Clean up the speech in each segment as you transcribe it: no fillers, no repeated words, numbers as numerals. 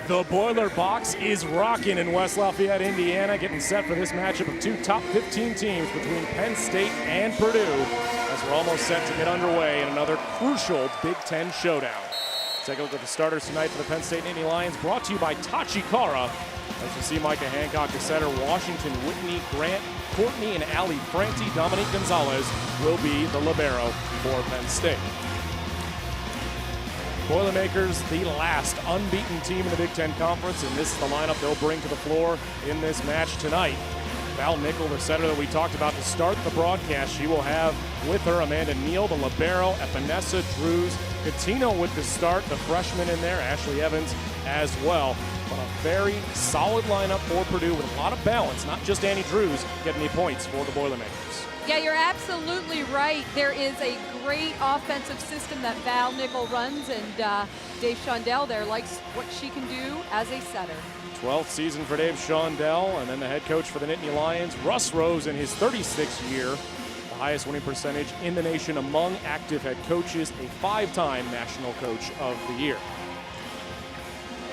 The Boiler Box is rocking in West Lafayette, Indiana, getting set for this matchup of two top 15 teams between Penn State and Purdue, as we're almost set to get underway in another crucial Big Ten showdown. Take a look at the starters tonight for the Penn State Nittany Lions, brought to you by Tachi Kara. As you see, Micah Hancock, the setter, Washington, Whitney, Grant, Courtney, and Ali Franti. Dominique Gonzalez will be the libero for Penn State. Boilermakers, the last unbeaten team in the Big Ten Conference, and this is the lineup they'll bring to the floor in this match tonight. Val Nickel, the setter that we talked about to start the broadcast, she will have with her Amanda Neal, the libero, Epinesa, Drews, Catino with the start, the freshman in there, Ashley Evans as well. But a very solid lineup for Purdue with a lot of balance, not just Annie Drews getting the points for the Boilermakers. Yeah, you're absolutely right. There is a great offensive system that Val Nickel runs, and Dave Shondell there likes what she can do as a setter. 12th season for Dave Shondell, and then the head coach for the Nittany Lions, Russ Rose, in his 36th year. The highest winning percentage in the nation among active head coaches, a 5-time National Coach of the Year.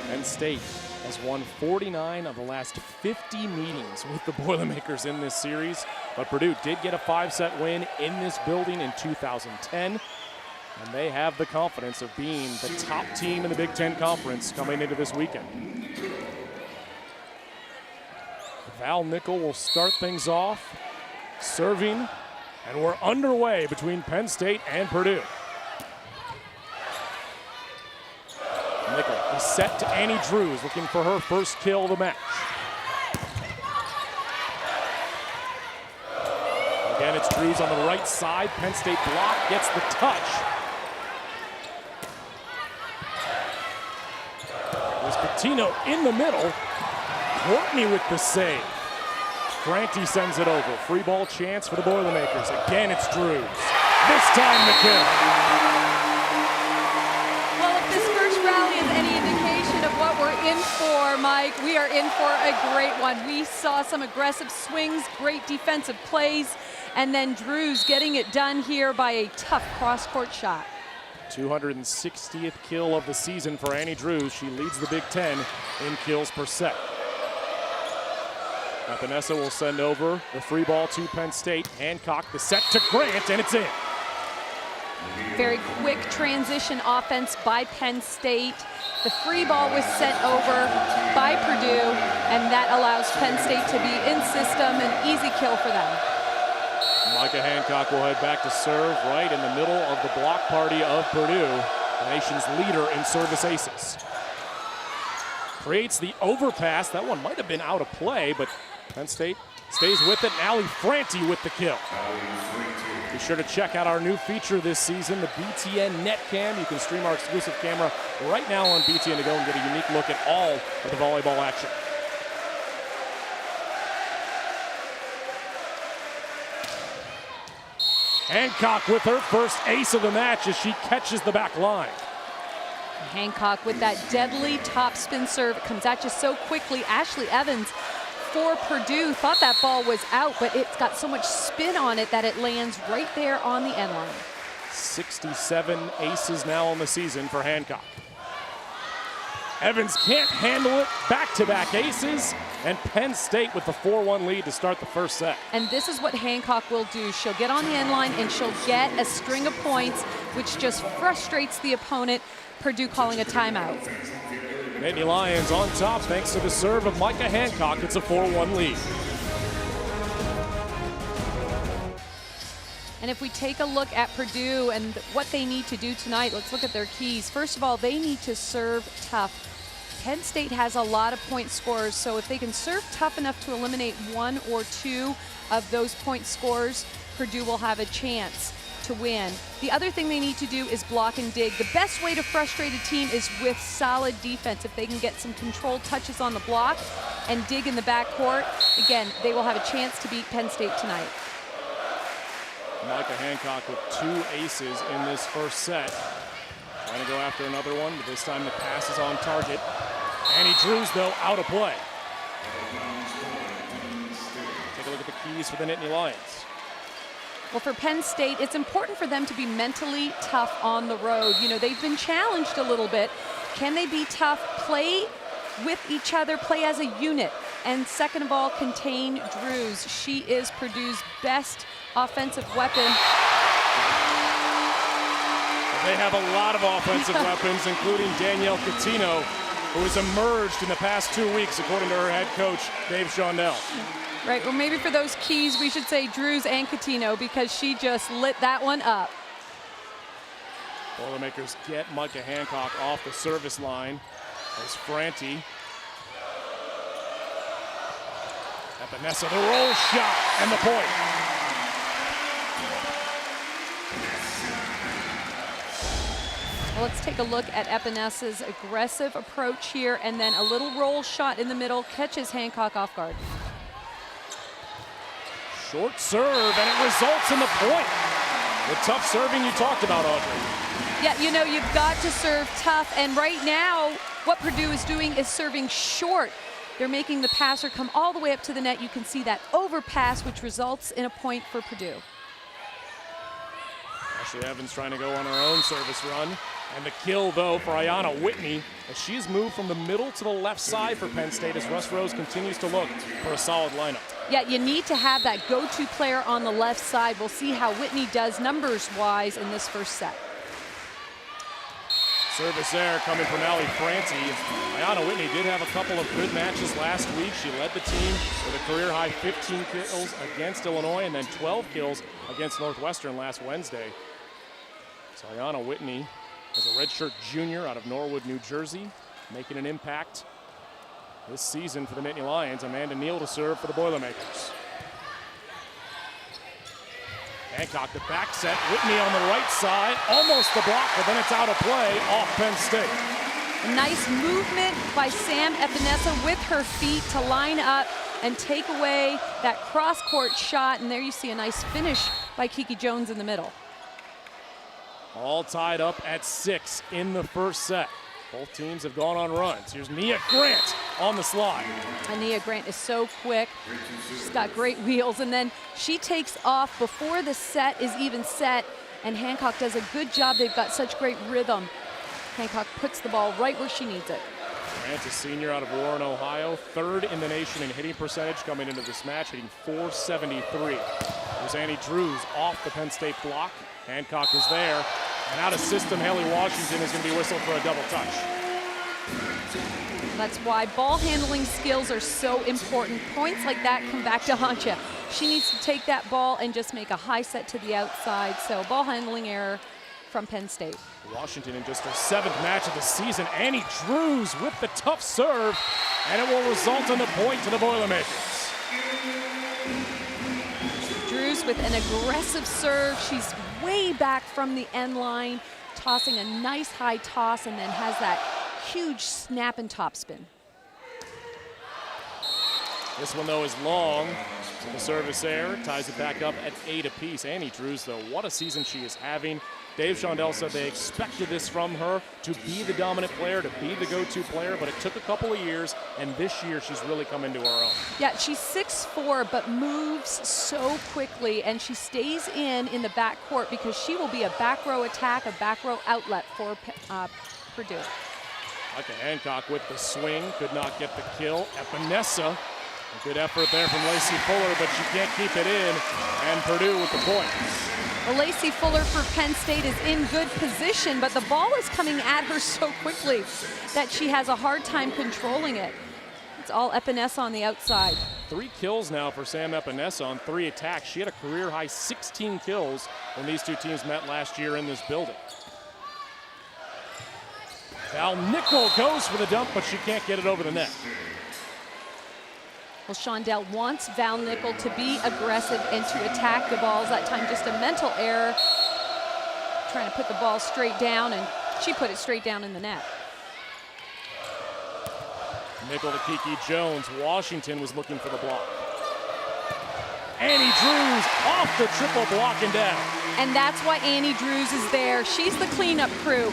Penn State has won 49 of the last 50 meetings with the Boilermakers in this series, but Purdue did get a 5-set win in this building in 2010, and they have the confidence of being the top team in the Big Ten Conference coming into this weekend. Val Nickel will start things off, serving, and we're underway between Penn State and Purdue. Nickel is set to Annie Drews, looking for her first kill of the match. Again, it's Drews on the right side. Penn State block, gets the touch. There's Catino in the middle. Courtney with the save. Franti sends it over. Free ball chance for the Boilermakers. Again, it's Drews. This time the kill. Well, if this first rally is any indication of what we're in for, Mike, we are in for a great one. We saw some aggressive swings, great defensive plays, and then Drews getting it done here by a tough cross-court shot. 260th kill of the season for Annie Drews. She leads the Big Ten in kills per set. Epinesa will send over the free ball to Penn State. Hancock, the set to Grant, and it's in. Very quick transition offense by Penn State. The free ball was sent over by Purdue, and that allows Penn State to be in system, an easy kill for them. Micah Hancock will head back to serve right in the middle of the block party of Purdue, the nation's leader in service aces. Creates the overpass. That one might have been out of play, but Penn State stays with it. And Ali Franti with the kill. Be sure to check out our new feature this season, the BTN Net Cam. You can stream our exclusive camera right now on BTN to go and get a unique look at all of the volleyball action. Hancock with her first ace of the match as she catches the back line. Hancock with that deadly topspin serve. It comes at you so quickly. Ashley Evans for Purdue thought that ball was out, but it's got so much spin on it that it lands right there on the end line. 67 aces now on the season for Hancock. Evans can't handle it. Back-to-back aces, and Penn State with the 4-1 lead to start the first set. And this is what Hancock will do. She'll get on the end line and she'll get a string of points, which just frustrates the opponent. Purdue calling a timeout. Nittany Lions on top thanks to the serve of Micah Hancock. It's a 4-1 lead. And if we take a look at Purdue and what they need to do tonight, let's look at their keys. First of all, they need to serve tough. Penn State has a lot of point scorers, so if they can serve tough enough to eliminate 1 or 2 of those point scorers, Purdue will have a chance to win. The other thing they need to do is block and dig. The best way to frustrate a team is with solid defense. If they can get some controlled touches on the block and dig in the backcourt, again, they will have a chance to beat Penn State tonight. Micah Hancock with 2 aces in this first set. Trying to go after another one, but this time the pass is on target. Annie Drews, though, out of play. Take a look at the keys for the Nittany Lions. Well, for Penn State, it's important for them to be mentally tough on the road. You know, they've been challenged a little bit. Can they be tough, play with each other, play as a unit. And second of all, contain Drews. She is Purdue's best offensive weapon. They have a lot of offensive weapons, including Danielle Catino, who has emerged in the past 2 weeks, according to her head coach, Dave Shondell. Right, well, maybe for those keys, we should say Drews and Catino, because she just lit that one up. Boilermakers get Micah Hancock off the service line. There's Franti. Epinesa, the roll shot, and the point. Well, let's take a look at Epinesa's aggressive approach here, and then a little roll shot in the middle, catches Hancock off guard. Short serve, and it results in the point. The tough serving you talked about, Audrey. Yeah, you know, you've got to serve tough, and right now, what Purdue is doing is serving short. They're making the passer come all the way up to the net. You can see that overpass, which results in a point for Purdue. Ashley Evans trying to go on her own service run. And the kill, though, for Ayanna Whitney, as she's moved from the middle to the left side for Penn State as Russ Rose continues to look for a solid lineup. Yeah, you need to have that go-to player on the left side. We'll see how Whitney does numbers-wise in this first set. Service there coming from Allie Franti. Ayanna Whitney did have a couple of good matches last week. She led the team with a career-high 15 kills against Illinois and then 12 kills against Northwestern last Wednesday. So Ayanna Whitney is a redshirt junior out of Norwood, New Jersey, making an impact this season for the Nittany Lions. Amanda Neal to serve for the Boilermakers. Hancock, the back set. Whitney on the right side, almost the block, but then it's out of play off Penn State. A nice movement by Sam Epinesa with her feet to line up and take away that cross-court shot. And there you see a nice finish by Kiki Jones in the middle. All tied up at 6 in the first set. Both teams have gone on runs. Here's Nia Grant on the slide. And Nia Grant is so quick. She's got great wheels, and then she takes off before the set is even set, and Hancock does a good job. They've got such great rhythm. Hancock puts the ball right where she needs it. Grant, a senior out of Warren, Ohio, third in the nation in hitting percentage coming into this match, hitting .473. There's Annie Drews off the Penn State block. Hancock is there. And out of system, Haley Washington is going to be whistled for a double touch. That's why ball handling skills are so important. Points like that come back to haunt you. She needs to take that ball and just make a high set to the outside. So ball handling error from Penn State. Washington in just her 7th match of the season. Annie Drews with the tough serve, and it will result in the point to the Boilermakers. Drews with an aggressive serve. She's way back from the end line, tossing a nice high toss, and then has that huge snap and topspin. This one, though, is long. So the service there ties it back up at 8 apiece. Annie Drews, though, what a season she is having. Dave Shondell said they expected this from her, to be the dominant player, to be the go-to player, but it took a couple of years, and this year she's really come into her own. Yeah, she's 6'4", but moves so quickly, and she stays in the back court because she will be a back row attack, a back row outlet for Purdue. Micah Hancock with the swing, could not get the kill. Epinesa, a good effort there from Lacey Fuller, but she can't keep it in, and Purdue with the point. Well, Lacey Fuller for Penn State is in good position, but the ball is coming at her so quickly that she has a hard time controlling it. It's all Epinesa on the outside. 3 kills now for Sam Epinesa on 3 attacks. She had a career-high 16 kills when these two teams met last year in this building. Val Nickel goes for the dump, but she can't get it over the net. Well, Shondell wants Val Nickel to be aggressive and to attack the balls. That time just a mental error, trying to put the ball straight down, and she put it straight down in the net. Nickel to Kiki Jones. Washington was looking for the block. Annie Drews off the triple block and down. And that's why Annie Drews is there. She's the cleanup crew.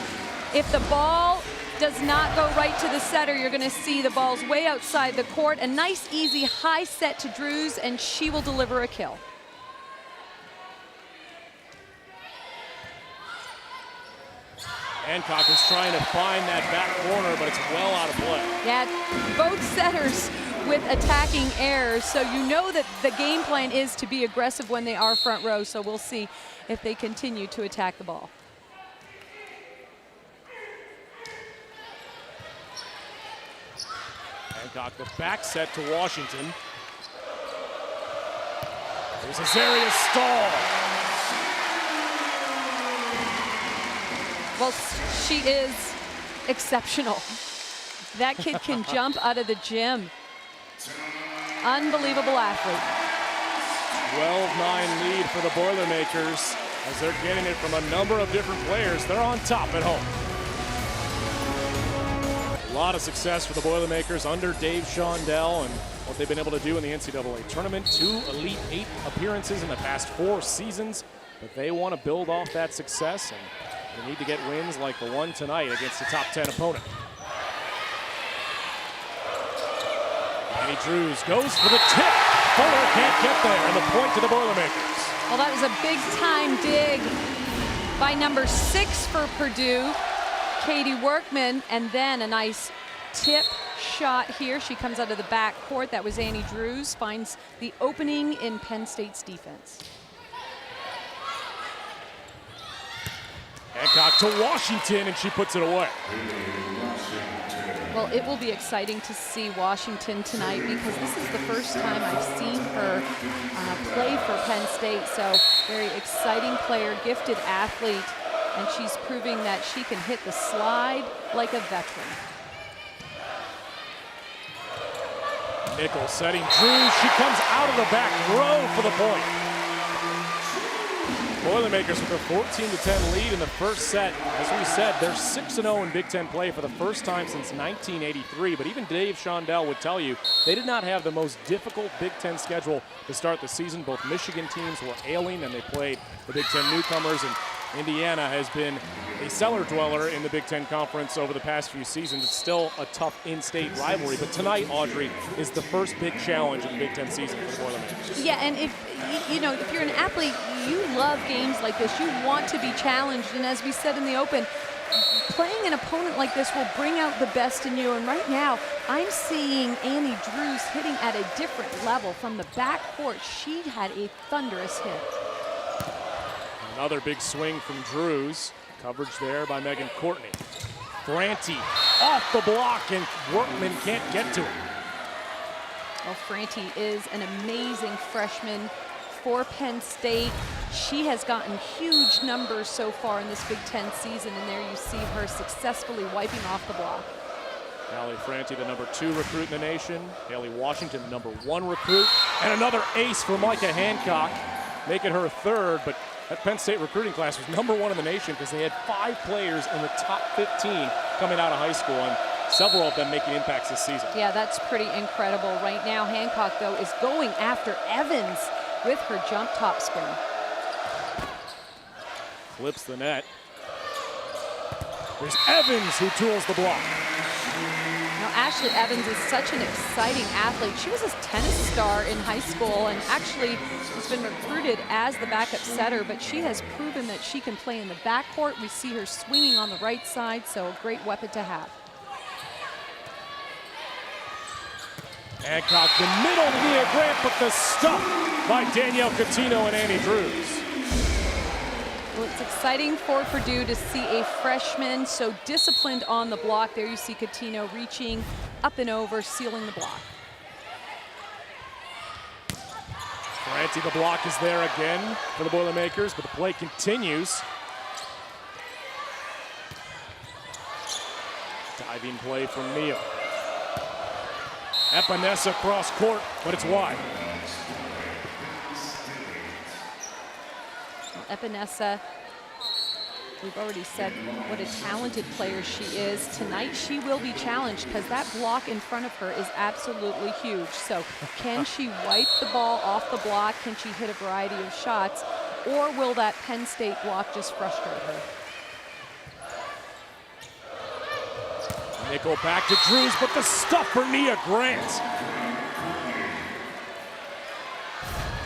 If the ball does not go right to the setter, you're going to see the ball's way outside the court. A nice, easy, high set to Drews, and she will deliver a kill. Hancock is trying to find that back corner, but it's well out of play. Yeah, both setters with attacking errors, so you know that the game plan is to be aggressive when they are front row, so we'll see if they continue to attack the ball. Hancock, the back set to Washington. There's Azaria's stall. Well, she is exceptional. That kid can jump out of the gym. Unbelievable athlete. 12-9 lead for the Boilermakers as they're getting it from a number of different players. They're on top at home. A lot of success for the Boilermakers under Dave Shondell and what they've been able to do in the NCAA tournament. 2 Elite 8 appearances in the past 4 seasons, but they want to build off that success, and they need to get wins like the one tonight against a top 10 opponent. Annie Drews goes for the tip. Fuller can't get there, and the point to the Boilermakers. Well, that was a big-time dig by number 6 for Purdue, Katie Workman, and then a nice tip shot here. She comes out of the back court. That was Annie Drews, finds the opening in Penn State's defense. Hancock to Washington, and she puts it away. Well, it will be exciting to see Washington tonight because this is the first time I've seen her play for Penn State. So very exciting player, gifted athlete, and she's proving that she can hit the slide like a veteran. Nichols setting Drews. She comes out of the back row for the point. Boilermakers with a 14-10 lead in the first set. As we said, they're 6-0 in Big Ten play for the first time since 1983. But even Dave Shondell would tell you they did not have the most difficult Big Ten schedule to start the season. Both Michigan teams were ailing, and they played the Big Ten newcomers. And Indiana has been a cellar dweller in the Big Ten Conference over the past few seasons. It's still a tough in-state rivalry, but tonight, Audrey, is the first big challenge in the Big Ten season for the Boilermakers. Yeah, and if you're an athlete, you love games like this. You want to be challenged, and as we said in the open, playing an opponent like this will bring out the best in you. And right now, I'm seeing Annie Drews hitting at a different level from the back court. She had a thunderous hit. Another big swing from Drews. Coverage there by Megan Courtney. Franti off the block, and Workman can't get to it. Well, Franti is an amazing freshman for Penn State. She has gotten huge numbers so far in this Big Ten season, and there you see her successfully wiping off the block. Allie Franti, the number 2 recruit in the nation. Haley Washington, the number 1 recruit. And another ace for Micah Hancock, making her 3rd, but that Penn State recruiting class was number 1 in the nation because they had 5 players in the top 15 coming out of high school, and several of them making impacts this season. Yeah, that's pretty incredible. Right now, Hancock, though, is going after Evans with her jump top spin. Flips the net. There's Evans who tools the block. Now, Ashley Evans is such an exciting athlete. She was a tennis star in high school and actually has been recruited as the backup setter, but she has proven that she can play in the backcourt. We see her swinging on the right side, so a great weapon to have. Hancock, the middle, Nia Grant, but the stuff by Danielle Coutinho and Annie Drews. Well, it's exciting for Purdue to see a freshman so disciplined on the block. There you see Coutinho reaching up and over, sealing the block. Franti, the block is there again for the Boilermakers, but the play continues. Diving play from Nia. Epinesa cross court, but it's wide. Epinesa, we've already said what a talented player she is. Tonight she will be challenged because that block in front of her is absolutely huge. So can she wipe the ball off the block? Can she hit a variety of shots? Or will that Penn State block just frustrate her? Nickel back to Drews, but the stuff for Nia Grant.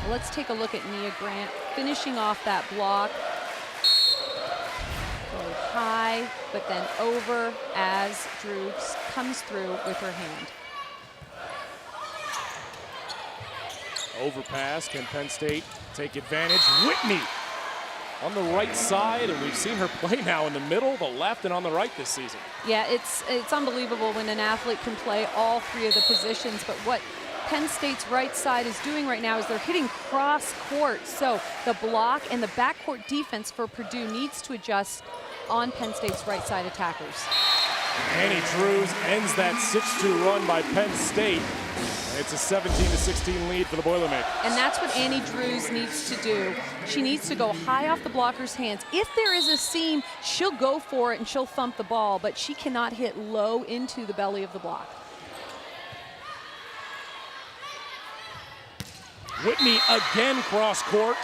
Let's take a look at Nia Grant finishing off that block. So high, but then over as Drew comes through with her hand. Overpass, can Penn State take advantage? Whitney on the right side, and we've seen her play now in the middle, the left, and on the right this season. Yeah, it's unbelievable when an athlete can play all three of the positions, but what Penn State's right side is doing right now is they're hitting cross court. So the block and the backcourt defense for Purdue needs to adjust on Penn State's right side attackers. Annie Drews ends that 6-2 run by Penn State. It's a 17-16 lead for the Boilermakers. And that's what Annie Drews needs to do. She needs to go high off the blocker's hands. If there is a seam, she'll go for it and she'll thump the ball, but she cannot hit low into the belly of the block. Whitney again cross court,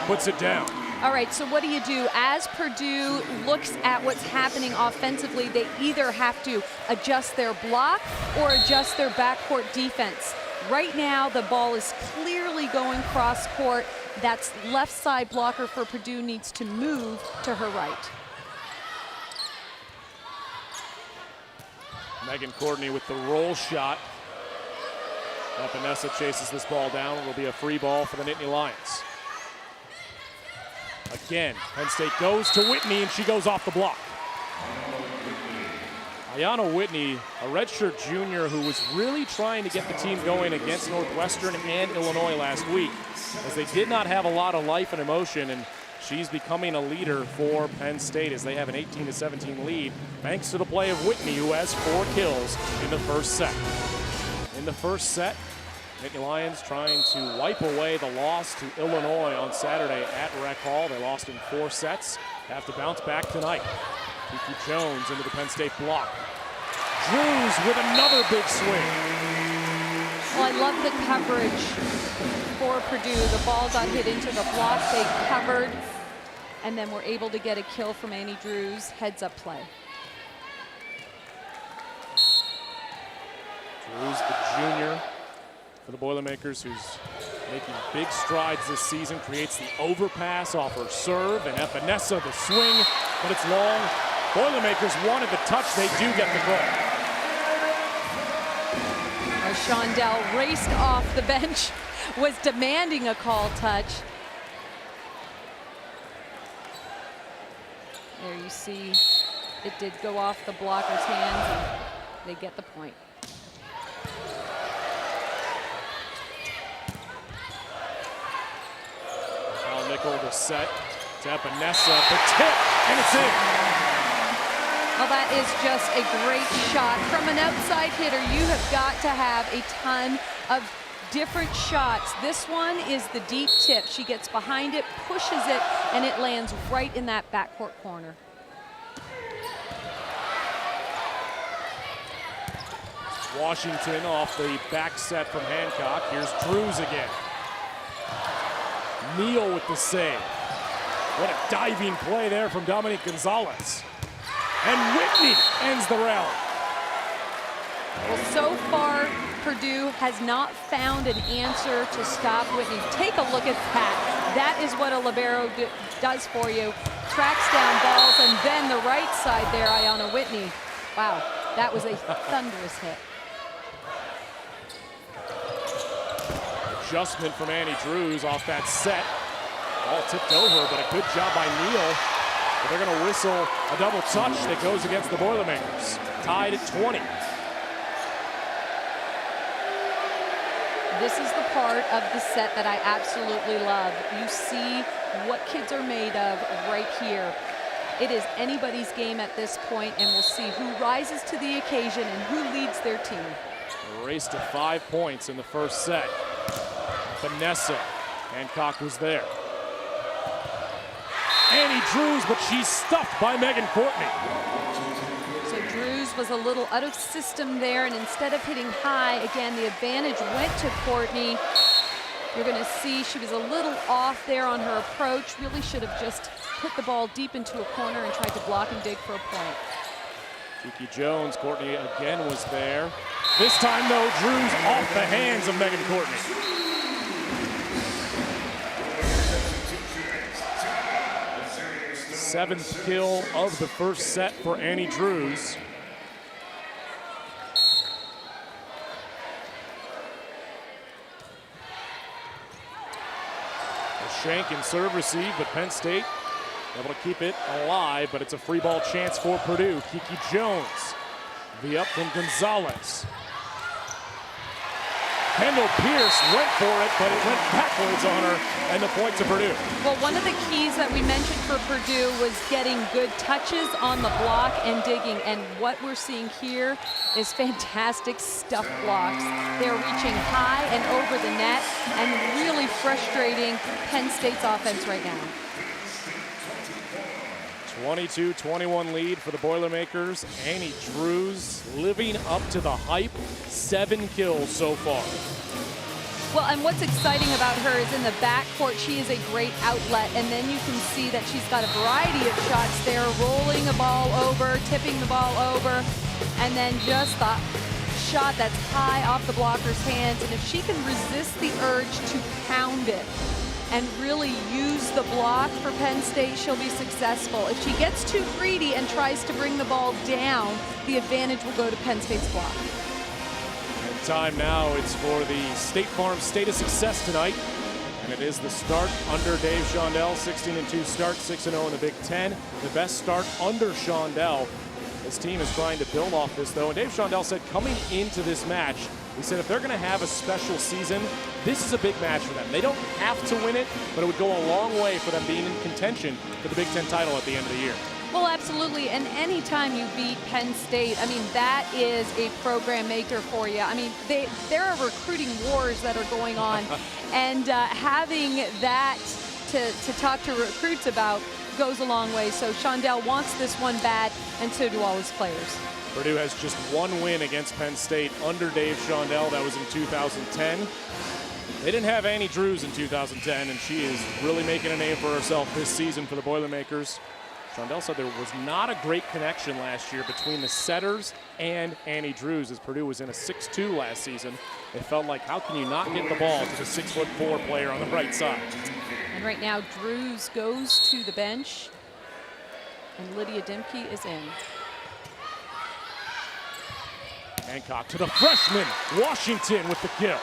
puts it down. All right, so what do you do? As Purdue looks at what's happening offensively, they either have to adjust their block or adjust their backcourt defense. Right now, the ball is clearly going cross court. That's left side blocker for Purdue needs to move to her right. Megan Courtney with the roll shot. Vanessa chases this ball down. It will be a free ball for the Nittany Lions. Again, Penn State goes to Whitney, and she goes off the block. Ayanna Whitney, a redshirt junior who was really trying to get the team going against Northwestern and Illinois last week, as they did not have a lot of life and emotion, and she's becoming a leader for Penn State as they have an 18-17 lead, thanks to the play of Whitney, who has 4 kills in the first set. In the first set, Nittany Lions trying to wipe away the loss to Illinois on Saturday at Rec Hall. They lost in 4 sets. Have to bounce back tonight. Kiki Jones into the Penn State block. Drews with another big swing. Well, I love the coverage for Purdue. The ball got hit into the block. They covered and then were able to get a kill from Annie Drews. Heads up play. Drews, the junior for the Boilermakers, who's making big strides this season, creates the overpass off her serve, and Vanessa the swing, but it's long. Boilermakers wanted the touch. They do get the call. Shondell raced off the bench, was demanding a call touch. There you see it did go off the blocker's hands, and they get the point. Nickel the set to Vanessa, the tip, and it's in. Well, that is just a great shot. From an outside hitter, you have got to have a ton of different shots. This one is the deep tip. She gets behind it, pushes it, and it lands right in that backcourt corner. Washington off the back set from Hancock. Here's Drews again. Neal with the save. What a diving play there from Dominique Gonzalez. And Whitney ends the rally. Well, so far, Purdue has not found an answer to stop Whitney. Take a look at that. That is what a libero does for you. Tracks down balls, and then the right side there, Ayanna Whitney. Wow, that was a thunderous hit. Adjustment from Annie Drews off that set. Ball tipped over, but a good job by Neal. But they're going to whistle a double touch that goes against the Boilermakers. Tied at 20. This is the part of the set that I absolutely love. You see what kids are made of right here. It is anybody's game at this point, and we'll see who rises to the occasion and who leads their team. A race to 5 points in the first set. Vanessa, Hancock was there. Annie Drews, but she's stuffed by Megan Courtney. So Drews was a little out of system there, and instead of hitting high, again, the advantage went to Courtney. You're gonna see she was a little off there on her approach. Really should have just put the ball deep into a corner and tried to block and dig for a point. Kiki Jones, Courtney again was there. This time though, Drews off the hands of Megan Courtney. 7th kill of the first set for Annie Drews. A shank and serve receive, but Penn State able to keep it alive, but it's a free ball chance for Purdue. Kiki Jones, the up from Gonzalez. Kendall Pierce went for it, but it went backwards on her, and the point to Purdue. Well, one of the keys that we mentioned for Purdue was getting good touches on the block and digging, and what we're seeing here is fantastic stuff blocks. They're reaching high and over the net and really frustrating Penn State's offense right now. 22-21 lead for the Boilermakers. Annie Drews living up to the hype. 7 kills so far. Well, and what's exciting about her is in the backcourt, she is a great outlet, and then you can see that she's got a variety of shots there, rolling the ball over, tipping the ball over, and then just the shot that's high off the blocker's hands. And if she can resist the urge to pound it and really use the block for Penn State, she'll be successful. If she gets too greedy and tries to bring the ball down, the advantage will go to Penn State's block. And time now, it's for the State Farm State of Success tonight. And it is the start under Dave Shondell, 16-2 start, 6-0 in the Big Ten. The best start under Shondell. His team is trying to build off this, though. And Dave Shondell said coming into this match, he said if they're going to have a special season, this is a big match for them. They don't have to win it, but it would go a long way for them being in contention for the Big Ten title at the end of the year. Well, absolutely, and anytime you beat Penn State, I mean, that is a program maker for you. I mean, there are recruiting wars that are going on, and having that to talk to recruits about goes a long way. So Shondell wants this one bad, and so do all his players. Purdue has just 1 win against Penn State under Dave Shondell. That was in 2010. They didn't have Annie Drews in 2010, and she is really making a name for herself this season for the Boilermakers. Shondell said there was not a great connection last year between the setters and Annie Drews, as Purdue was in a 6-2 last season. It felt like, how can you not get the ball to the 6'4" player on the right side? And right now, Drews goes to the bench, and Lydia Dimke is in. Hancock to the freshman, Washington with the kill.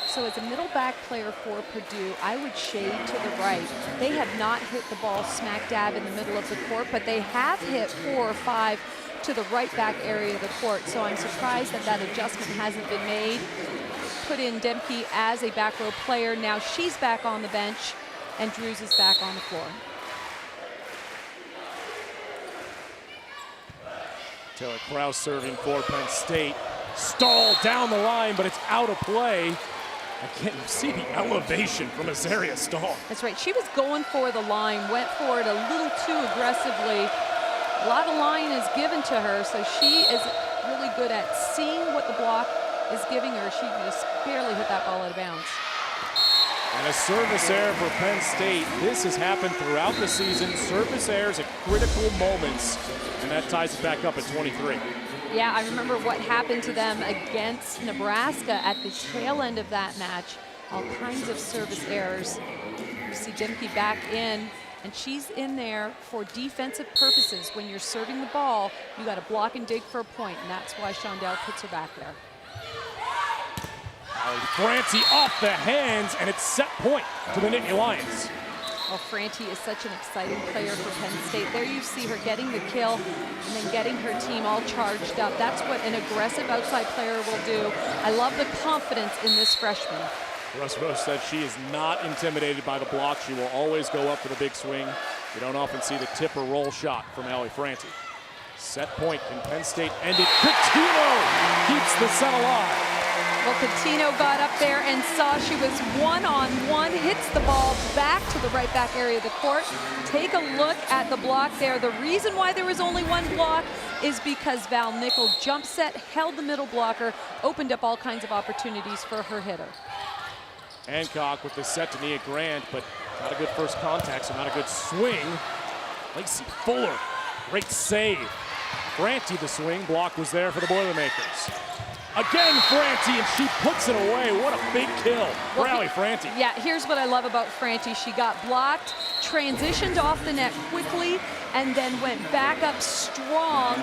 So as a middle back player for Purdue, I would shade to the right. They have not hit the ball smack dab in the middle of the court, but they have hit 4 or 5 to the right back area of the court. So I'm surprised that that adjustment hasn't been made. Put in Demke as a back row player. Now she's back on the bench, and Drews is back on the floor. Taylor Krause serving for Penn State. Stalled down the line, but it's out of play. Again, you see the elevation from Azaria Stahl. That's right. She was going for the line, went for it a little too aggressively. A lot of line is given to her, so she is really good at seeing what the block is giving her. She just barely hit that ball out of bounds. And a service error for Penn State. This has happened throughout the season. Service errors at critical moments, and that ties it back up at 23. Yeah, I remember what happened to them against Nebraska at the tail end of that match. All kinds of service errors. You see Dimke back in, and she's in there for defensive purposes. When you're serving the ball, you got to block and dig for a point, and that's why Shondell puts her back there. Franti off the hands, and it's set point to the Nittany Lions. Well, Franti is such an exciting player for Penn State. There you see her getting the kill and then getting her team all charged up. That's what an aggressive outside player will do. I love the confidence in this freshman. Russ Rose said she is not intimidated by the block. She will always go up for the big swing. You don't often see the tip or roll shot from Allie Franti. Set point, and Penn State ended. Coutinho keeps the set alive. Well, Coutinho got up there and saw she was one-on-one, hits the ball back to the right back area of the court. Take a look at the block there. The reason why there was only one block is because Val Nickel jump set, held the middle blocker, opened up all kinds of opportunities for her hitter. Hancock with the set to Nia Grant, but not a good first contact, so not a good swing. Lacey Fuller, great save. Franti the swing, block was there for the Boilermakers. Again, Franti, and she puts it away. What a big kill for Allie Franti. Yeah, here's what I love about Franti. She got blocked, transitioned off the net quickly, and then went back up strong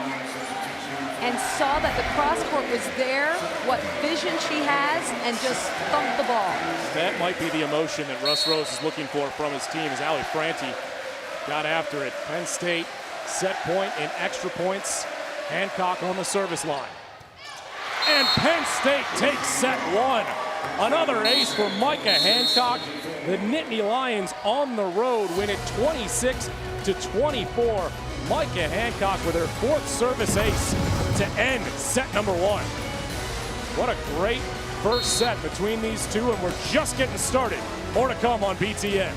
and saw that the cross court was there, what vision she has, and just thumped the ball. That might be the emotion that Russ Rose is looking for from his team as Allie Franti got after it. Penn State set point in extra points. Hancock on the service line. And Penn State takes set one. Another ace for Micah Hancock. The Nittany Lions on the road win it 26-24. Micah Hancock with her fourth service ace to end set number one. What a great first set between these two, and we're just getting started. More to come on BTN.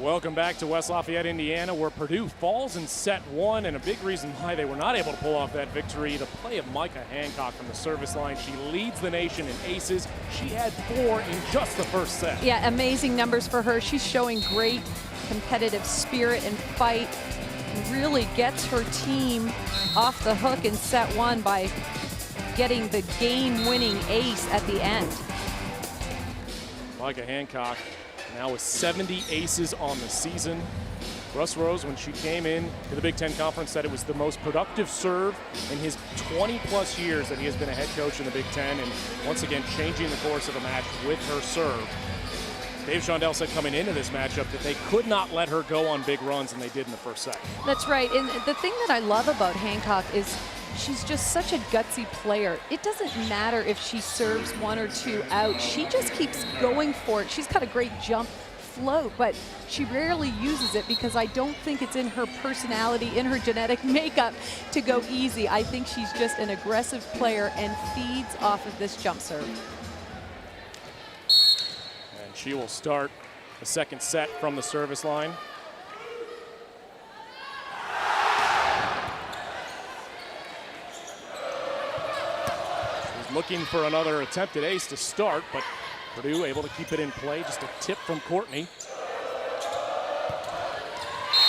Welcome back to West Lafayette, Indiana, where Purdue falls in set one, and a big reason why they were not able to pull off that victory, the play of Micah Hancock from the service line. She leads the nation in aces. She had 4 in just the first set. Yeah, amazing numbers for her. She's showing great competitive spirit and fight. Really gets her team off the hook in set one by getting the game-winning ace at the end. Micah Hancock now with 70 aces on the season. Russ Rose, when she came in to the Big Ten Conference, said it was the most productive serve in his 20-plus years that he has been a head coach in the Big Ten, and once again changing the course of a match with her serve. Dave Shondell said coming into this matchup that they could not let her go on big runs, and they did in the first set. That's right, and the thing that I love about Hancock is she's just such a gutsy player. It doesn't matter if she serves 1 or 2 out. She just keeps going for it. She's got a great jump float, but she rarely uses it because I don't think it's in her personality, in her genetic makeup to go easy. I think she's just an aggressive player and feeds off of this jump serve. And she will start the second set from the service line. Looking for another attempted ace to start, but Purdue able to keep it in play. Just a tip from Courtney.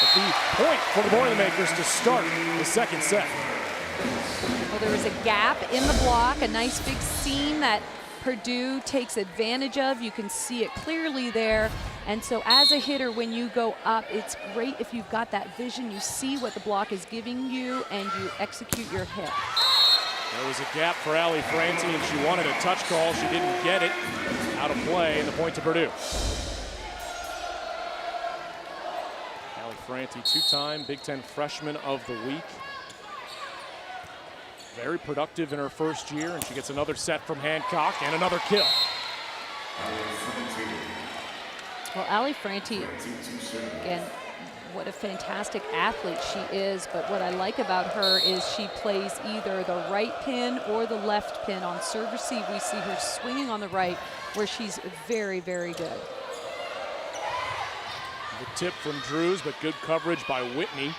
But the point for the Boilermakers to start the second set. Well, there was a gap in the block, a nice big seam that Purdue takes advantage of. You can see it clearly there. And so as a hitter, when you go up, it's great if you've got that vision. You see what the block is giving you, and you execute your hit. There was a gap for Allie Franti, and she wanted a touch call. She didn't get it. Out of play, and the point to Purdue. Allie Franti, 2-time Big Ten Freshman of the Week. Very productive in her first year, and she gets another set from Hancock and another kill. Well, Allie Franti, again, what a fantastic athlete she is, but what I like about her is she plays either the right pin or the left pin. On serve receive, we see her swinging on the right, where she's very, very good. The tip from Drews, but good coverage by Whitney.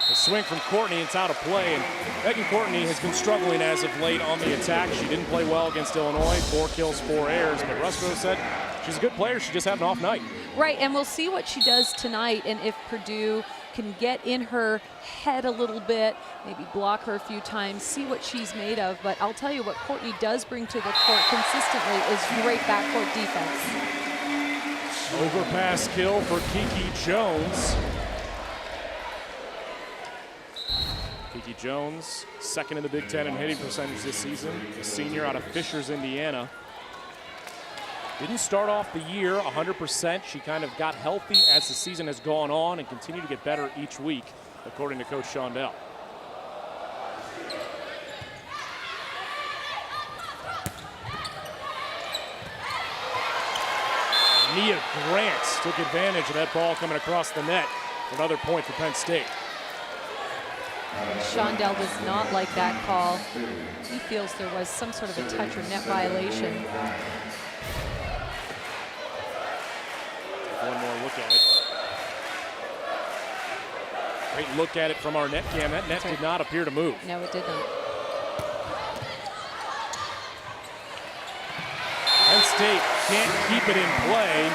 The swing from Courtney, it's out of play, and Megan Courtney has been struggling as of late on the attack. She didn't play well against Illinois, 4 kills, 4 errors, but Russ Rose said she's a good player, she just had an off night. Right, and we'll see what she does tonight, and if Purdue can get in her head a little bit, maybe block her a few times, see what she's made of. But I'll tell you what Courtney does bring to the court consistently is great backcourt defense. Overpass kill for Kiki Jones. Kiki Jones, second in the Big Ten in hitting percentage this season, a senior out of Fishers, Indiana. Didn't start off the year 100%. She kind of got healthy as the season has gone on and continued to get better each week, according to Coach Shondell. Nia Grant took advantage of that ball coming across the net. Another point for Penn State. Shondell does not like that call. He feels there was some sort of a touch or net violation. One more look at it. Great look at it from our net cam. That net did not appear to move. No, it did not. Penn State can't keep it in play.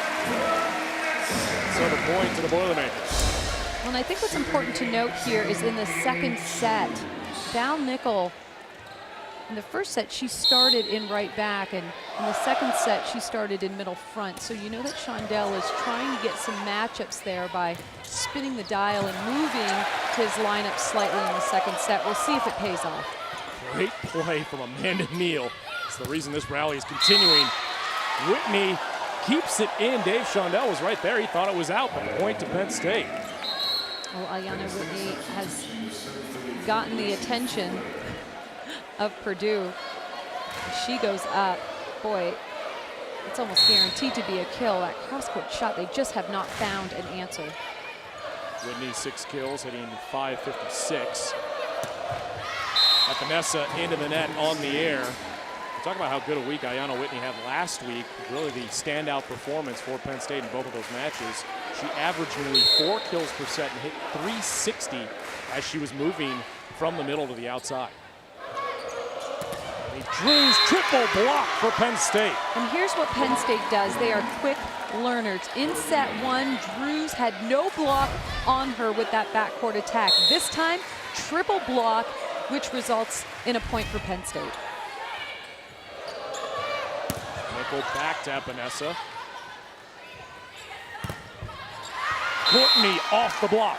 So the point to the Boilermakers. Well, and I think what's important to note here is in the second set, Val Nickel, in the first set, she started in right back, and in the second set, she started in middle front. So you know that Shondell is trying to get some matchups there by spinning the dial and moving his lineup slightly in the second set. We'll see if it pays off. Great play from Amanda Neal. It's the reason this rally is continuing. Whitney keeps it in. Dave Shondell was right there. He thought it was out, but point to Penn State. Well, Ayanna Whitney has gotten the attention of Purdue. She goes up. Boy, it's almost guaranteed to be a kill. That cross-court shot, they just have not found an answer. Whitney 6 kills, hitting .556. Vanessa into the net on the air. Talk about how good a week Ayanna Whitney had last week. Really the standout performance for Penn State in both of those matches. She averaged nearly 4 kills per set and hit .360 as she was moving from the middle to the outside. A Drews triple block for Penn State. And here's what Penn State does. They are quick learners. In set 1, Drews had no block on her with that backcourt attack. This time, triple block, which results in a point for Penn State. Nickel back to Vanessa. Courtney off the block.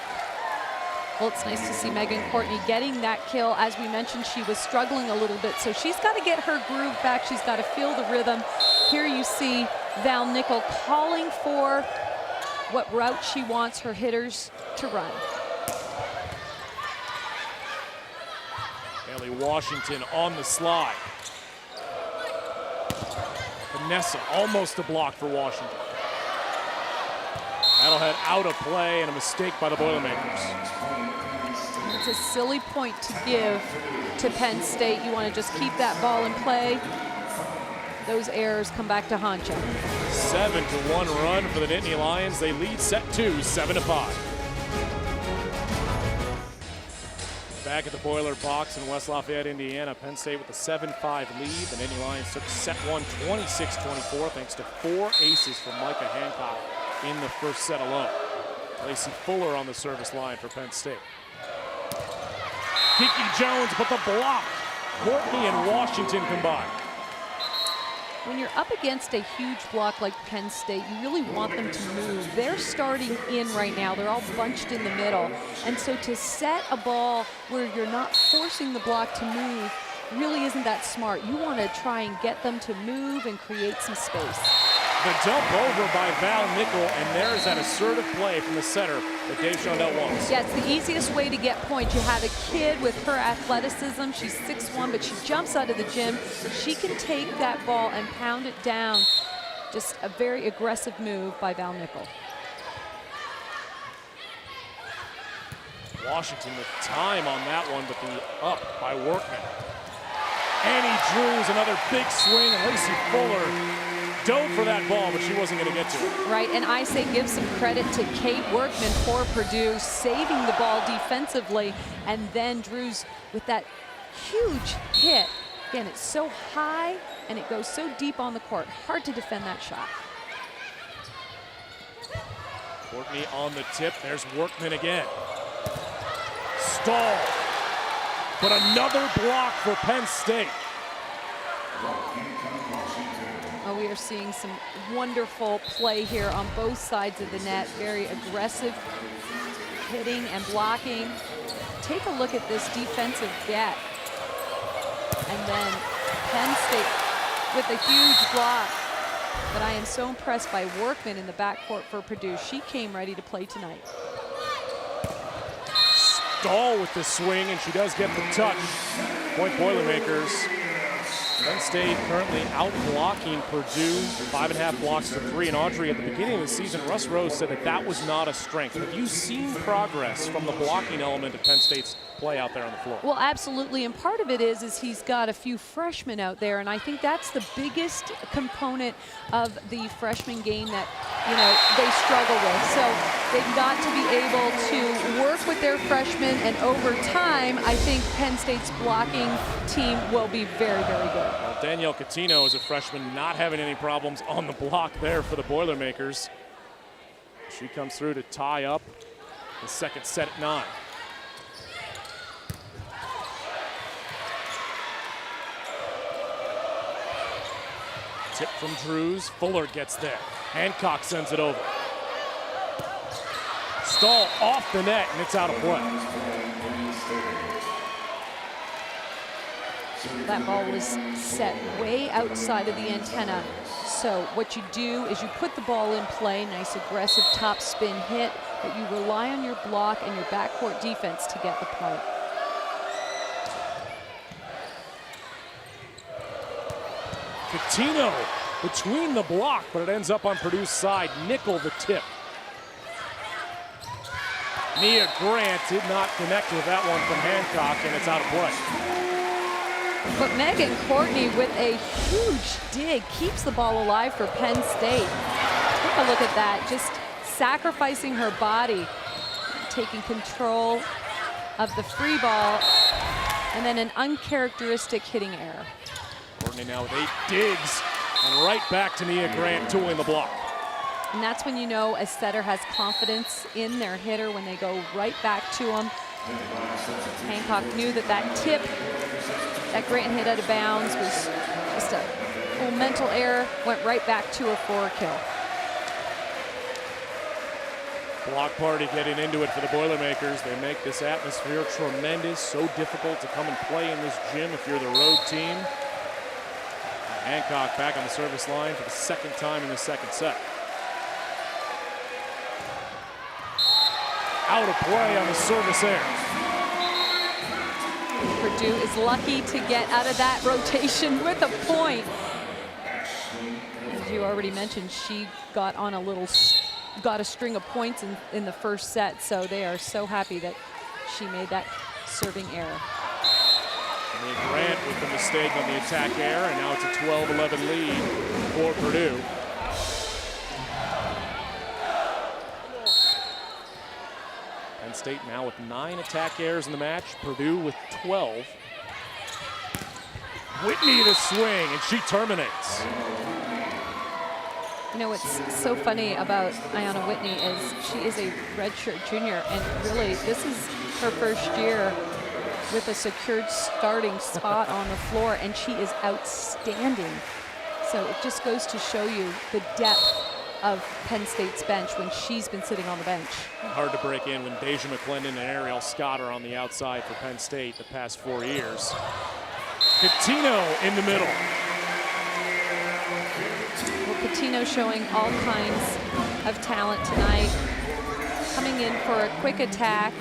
Well, it's nice to see Megan Courtney getting that kill. As we mentioned, she was struggling a little bit, so she's got to get her groove back. She's got to feel the rhythm. Here you see Val Nickel calling for what route she wants her hitters to run. Haley Washington on the slide. Vanessa almost a block for Washington. That'll head out of play and a mistake by the Boilermakers. It's a silly point to give to Penn State. You want to just keep that ball in play. Those errors come back to haunt you. 7-1 run for the Nittany Lions. They lead set 2, 7-5. Back at the Boiler box in West Lafayette, Indiana, Penn State with a 7-5 lead. The Nittany Lions took set 1 26-24 thanks to 4 aces from Micah Hancock in the first set alone. Lacey Fuller on the service line for Penn State. Kiki Jones, but the block. Courtney and Washington combined. When you're up against a huge block like Penn State, you really want them to move. They're starting in right now. They're all bunched in the middle. And so to set a ball where you're not forcing the block to move really isn't that smart. You want to try and get them to move and create some space. The dump over by Val Nickel, and there's that assertive play from the setter that Dave Shondell wants. Yeah, it's the easiest way to get points. You have a kid with her athleticism. She's 6'1", but she jumps out of the gym. She can take that ball and pound it down. Just a very aggressive move by Val Nickel. Washington with time on that one, but the up by Workman. Annie Drews, another big swing, and Lacey Fuller dove for that ball, but she wasn't going to get to it. Right, and I say give some credit to Kate Workman for Purdue, saving the ball defensively, and then Drews with that huge hit. Again, it's so high, and it goes so deep on the court. Hard to defend that shot. Courtney on the tip. There's Workman again. Stall. But another block for Penn State. Oh, we are seeing some wonderful play here on both sides of the net. Very aggressive hitting and blocking. Take a look at this defensive get. And then Penn State with a huge block. But I am so impressed by Workman in the backcourt for Purdue. She came ready to play tonight. Stahl with the swing, and she does get the touch. Point Boilermakers. Penn State currently out-blocking Purdue, 5.5 blocks to 3. And Audrey, at the beginning of the season, Russ Rose said that that was not a strength. Have you seen progress from the blocking element of Penn State's play out there on the floor? Well, absolutely, and part of it is he's got a few freshmen out there, and I think that's the biggest component of the freshman game that, you know, they struggle with. So they've got to be able to work with their freshmen, and over time, I think Penn State's blocking team will be very, very good. Well, Danielle Catino is a freshman, not having any problems on the block there for the Boilermakers. She comes through to tie up The second set at 9. Tip from Drews. Fuller gets there. Hancock sends it over. Stahl off the net, and it's out of play. That ball was set way outside of the antenna. So what you do is you put the ball in play, nice aggressive top spin hit, but you rely on your block and your backcourt defense to get the point. Coutinho between the block, but it ends up on Purdue's side. Nickel the tip. Nia Grant did not connect with that one from Hancock, and it's out of play. But Megan Courtney with a huge dig keeps the ball alive for Penn State. Take a look at that, just sacrificing her body, taking control of the free ball, and then an uncharacteristic hitting error. Courtney now with 8 digs, and right back to Nia Grant tooling the block. And that's when you know a setter has confidence in their hitter, when they go right back to them. Hancock knew that that tip that Grant hit out of bounds was just a little mental error, went right back to her for a kill. Block party getting into it for the Boilermakers. They make this atmosphere tremendous, so difficult to come and play in this gym if you're the road team. Hancock back on the service line for the second time in the second set. Out of play on the service error. Purdue is lucky to get out of that rotation with a point. As you already mentioned, she got on a string of points in the first set, so they are so happy that she made that serving error. Nia Grant with the mistake on the attack error, and now it's a 12-11 lead for Purdue. Penn State now with 9 attack errors in the match. Purdue with 12. Whitney to swing, and she terminates. You know what's so funny about Ayanna Whitney is she is a redshirt junior, and really this is her first year with a secured starting spot on the floor, and she is outstanding. So it just goes to show you the depth of Penn State's bench when she's been sitting on the bench. Hard to break in when Deja McClendon and Ariel Scott are on the outside for Penn State the past 4 years. Coutinho in the middle. Well, Coutinho showing all kinds of talent tonight. Coming in for a quick attack,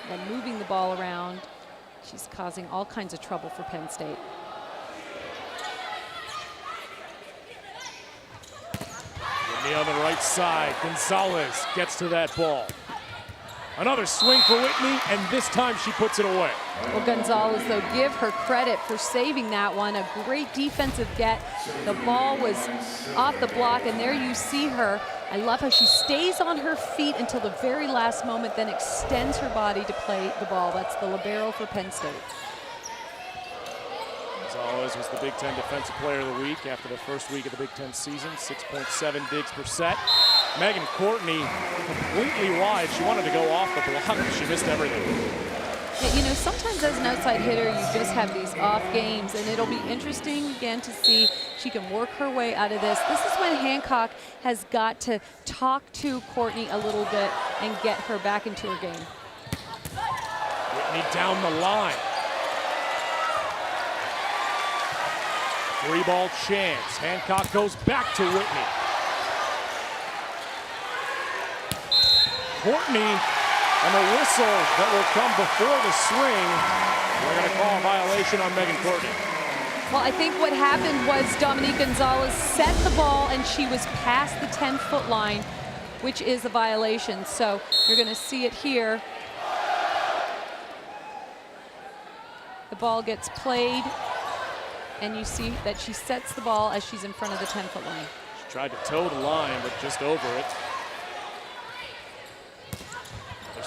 then moving the ball around. She's causing all kinds of trouble for Penn State. Whitney on the right side. Gonzalez gets to that ball. Another swing for Whitney, and this time she puts it away. Well, Gonzalez, though, give her credit for saving that one. A great defensive get. The ball was off the block, and there you see her. I love how she stays on her feet until the very last moment, then extends her body to play the ball. That's the libero for Penn State. Gonzalez was the Big Ten Defensive Player of the Week after the first week of the Big Ten season, 6.7 digs per set. Megan Courtney completely wide. She wanted to go off the block, but she missed everything. Yeah, you know, sometimes as an outside hitter, you just have these off games, and it'll be interesting again to see she can work her way out of this. This is when Hancock has got to talk to Courtney a little bit and get her back into her game. Whitney down the line. Free ball chance. Hancock goes back to Whitney. Courtney and the whistle that will come before the swing. We're going to call a violation on Megan Courtney. Well, I think what happened was Dominique Gonzalez set the ball and she was past the 10-foot line, which is a violation. So you're going to see it here. The ball gets played, and you see that she sets the ball as she's in front of the 10-foot line. She tried to toe the line, but just over it.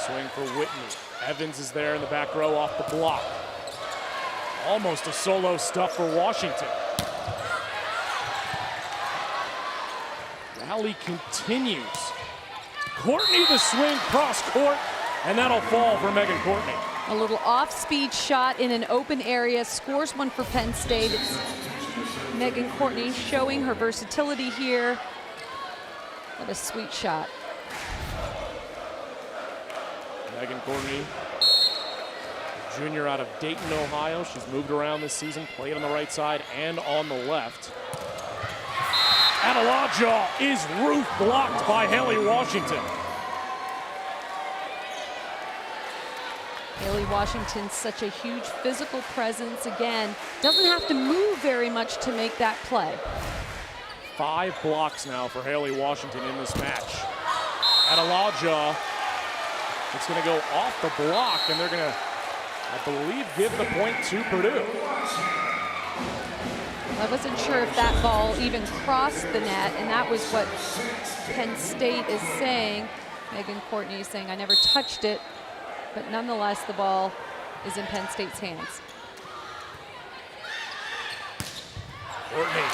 Swing for Whitney. Evans is there in the back row off the block. Almost a solo stuff for Washington. Rally continues. Courtney the swing cross court, and that'll fall for Megan Courtney. A little off-speed shot in an open area, scores one for Penn State. It's Megan Courtney showing her versatility here. What a sweet shot. Megan Courtney, junior out of Dayton, Ohio. She's moved around this season, played on the right side and on the left. Adelaja is roof blocked by Haley Washington. Haley Washington's such a huge physical presence. Again, doesn't have to move very much to make that play. 5 blocks now for Haley Washington in this match. Adelaja, it's going to go off the block, and they're going to, I believe, give the point to Purdue. I wasn't sure if that ball even crossed the net, and that was what Penn State is saying. Megan Courtney is saying, I never touched it, but nonetheless, the ball is in Penn State's hands. Courtney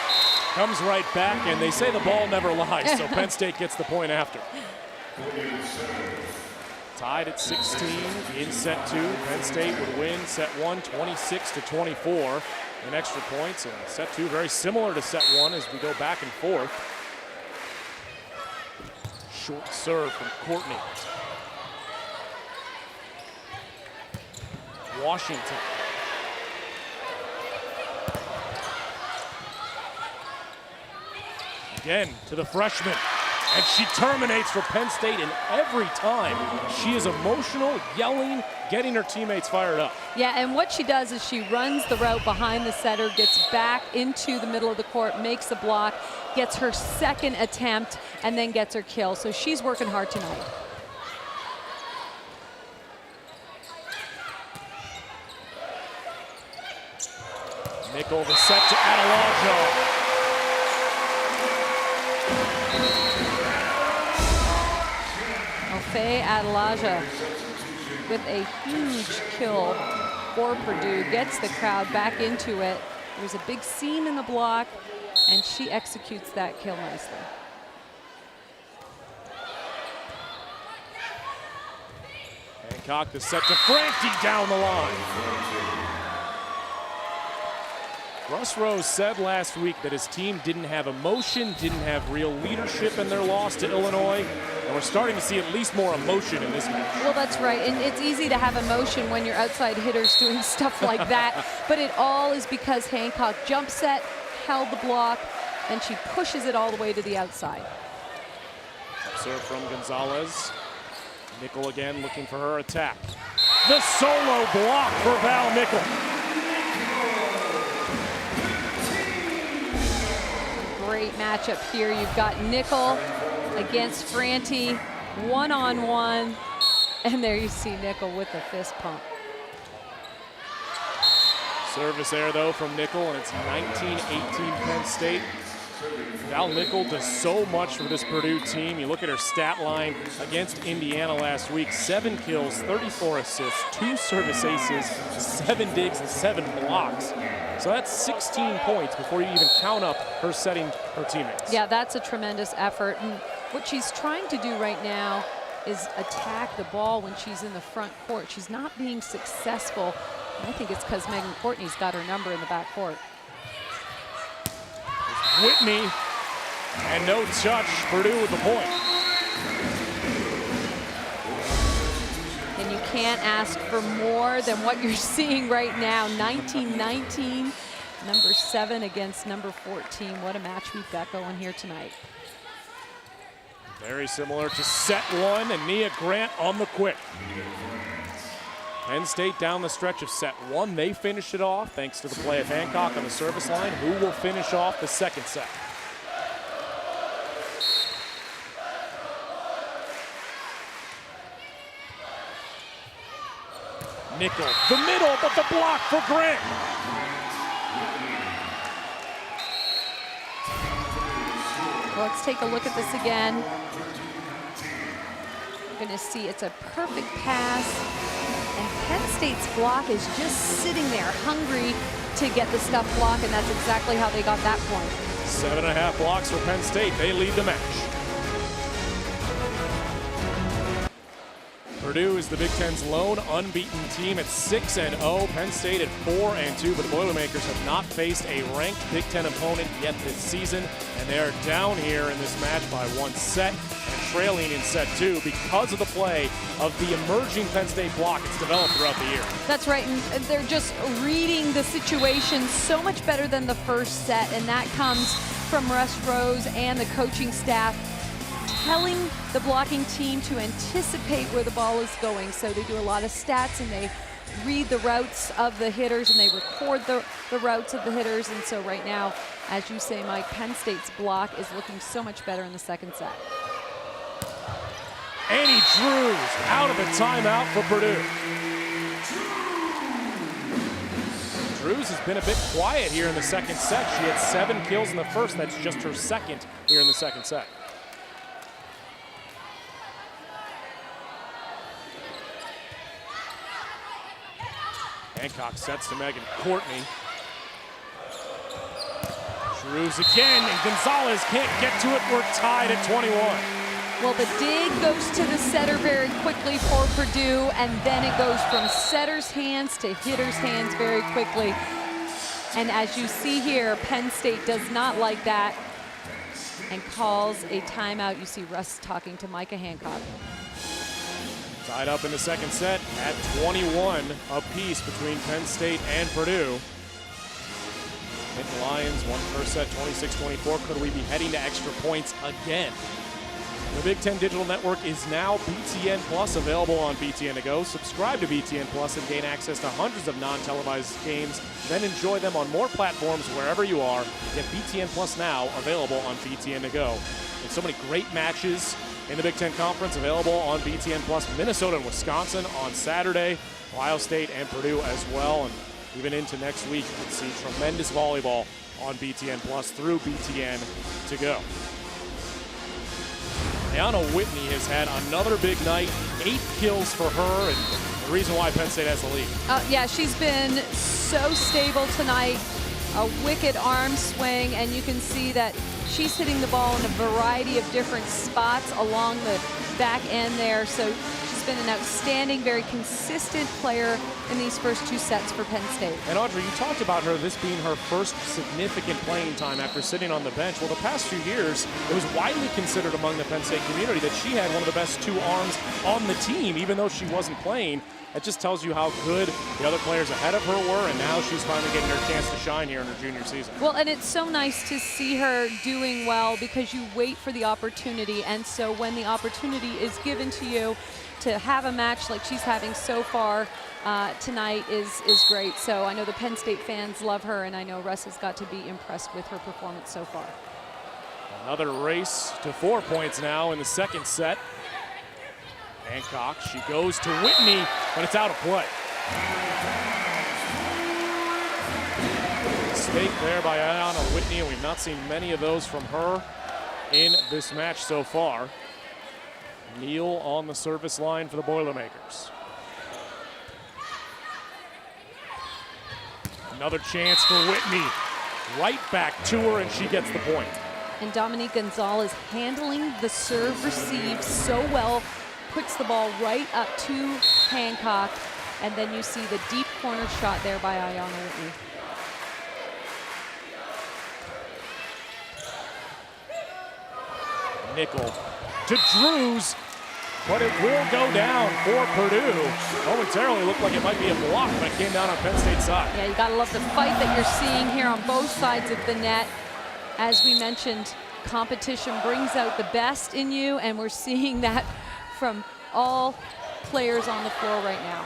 comes right back, and they say the ball never lies, so Penn State gets the point after. Tied at 16 in set 2. Penn State would win set 1, 26-24 in extra points. And set 2 very similar to set 1 as we go back and forth. Short serve from Courtney. Washington. Again to the freshman. And she terminates for Penn State, and every time she is emotional, yelling, getting her teammates fired up. Yeah, and what she does is she runs the route behind the setter, gets back into the middle of the court, makes a block, gets her second attempt, and then gets her kill. So she's working hard tonight. Nickel the set to Adelaja. Faye Adelaja with a huge kill for Purdue, gets the crowd back into it. There's a big seam in the block, and she executes that kill nicely. Hancock the set to Franti down the line. Russ Rose said last week that his team didn't have emotion, didn't have real leadership in their loss to Illinois, and we're starting to see at least more emotion in this match. Well, that's right, and it's easy to have emotion when your outside hitter's doing stuff like that, but it all is because Hancock jump set, held the block, and she pushes it all the way to the outside. Serve from Gonzalez. Nickel again looking for her attack. The solo block for Val Nickel. Great matchup here. You've got Nickel against Franti, one-on-one, and there you see Nickel with the fist pump. Service there though from Nickel, and it's 19-18 Penn State. Val Nickel does so much for this Purdue team. You look at her stat line against Indiana last week: 7 kills, 34 assists, 2 service aces, 7 digs, and 7 blocks. So that's 16 points before you even count up her setting her teammates. Yeah, that's a tremendous effort. And what she's trying to do right now is attack the ball when she's in the front court. She's not being successful. And I think it's because Megan Courtney's got her number in the back court. Whitney, and no touch, Purdue with the point. And you can't ask for more than what you're seeing right now. 19-19, number 7 against number 14. What a match we've got going here tonight. Very similar to set 1, and Nia Grant on the quick. Penn State down the stretch of set 1. They finished it off thanks to the play of Hancock on the service line. Who will finish off the second set? Nickel, the middle, but the block for Grant. Well, let's take a look at this again. You're going to see it's a perfect pass. And Penn State's block is just sitting there, hungry to get the stuff blocked, and that's exactly how they got that point. 7.5 blocks for Penn State. They lead the match. Purdue is the Big Ten's lone unbeaten team at 6-0. Penn State at 4-2, but the Boilermakers have not faced a ranked Big Ten opponent yet this season, and they are down here in this match by 1 set and trailing in set 2 because of the play of the emerging Penn State block it's developed throughout the year. That's right, and they're just reading the situation so much better than the first set, and that comes from Russ Rose and the coaching staff telling the blocking team to anticipate where the ball is going. So they do a lot of stats and they read the routes of the hitters and they record the routes of the hitters. And so right now, as you say, Mike, Penn State's block is looking so much better in the second set. Annie Drews out of the timeout for Purdue. Drews has been a bit quiet here in the second set. She had 7 kills in the first. That's just her second here in the second set. Hancock sets to Megan Courtney. Drews again, and Gonzalez can't get to it. We're tied at 21. Well, the dig goes to the setter very quickly for Purdue, and then it goes from setter's hands to hitter's hands very quickly. And as you see here, Penn State does not like that and calls a timeout. You see Russ talking to Micah Hancock. Tied up in the second set at 21 apiece between Penn State and Purdue. Nittany Lions won first set 26-24. Could we be heading to extra points again? The Big Ten Digital Network is now BTN Plus, available on BTN to go. Subscribe to BTN Plus and gain access to hundreds of non-televised games. Then enjoy them on more platforms wherever you are. Get BTN Plus now, available on BTN to go. And so many great matches in the Big Ten Conference, available on BTN Plus. Minnesota and Wisconsin on Saturday, Ohio State and Purdue as well, and even into next week, you can see tremendous volleyball on BTN Plus through BTN to go. Ayana Whitney has had another big night, 8 kills for her, and the reason why Penn State has the lead. Yeah, she's been so stable tonight. A wicked arm swing, and you can see that she's hitting the ball in a variety of different spots along the back end there. So she's been an outstanding, very consistent player in these first 2 sets for Penn State. And Audrey, you talked about her, this being her first significant playing time after sitting on the bench. Well, the past few years, it was widely considered among the Penn State community that she had one of the best 2 arms on the team, even though she wasn't playing. That just tells you how good the other players ahead of her were, and now she's finally getting her chance to shine here in her junior season. Well, and it's so nice to see her doing well because you wait for the opportunity, and so when the opportunity is given to you to have a match like she's having so far tonight is great. So I know the Penn State fans love her, and I know Russ has got to be impressed with her performance so far. Another race to 4 points now in the second set. Hancock, she goes to Whitney, but it's out of play. Mistake there by Ayana Whitney, and we've not seen many of those from her in this match so far. Neal on the service line for the Boilermakers. Another chance for Whitney. Right back to her, and she gets the point. And Dominique Gonzalez handling the serve receive so well. Puts the ball right up to Hancock, and then you see the deep corner shot there by Ayana Whitney. Nickel to Drews, but it will go down for Purdue. Momentarily looked like it might be a block, but it came down on Penn State's side. Yeah, you gotta love the fight that you're seeing here on both sides of the net. As we mentioned, competition brings out the best in you, and we're seeing that from all players on the floor right now.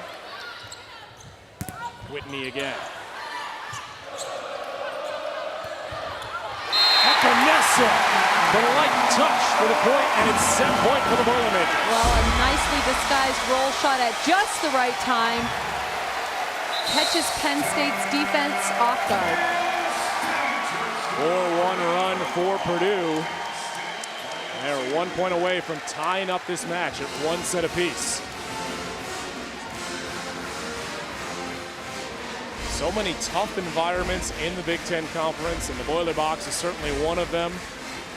Whitney again. Akanesa, the light touch for the point, and it's set point for the Boilermakers. Well, a nicely disguised roll shot at just the right time. Catches Penn State's defense off guard. 4-1 run for Purdue. They're 1 point away from tying up this match at 1 set apiece. So many tough environments in the Big Ten Conference, and the Boiler Box is certainly one of them.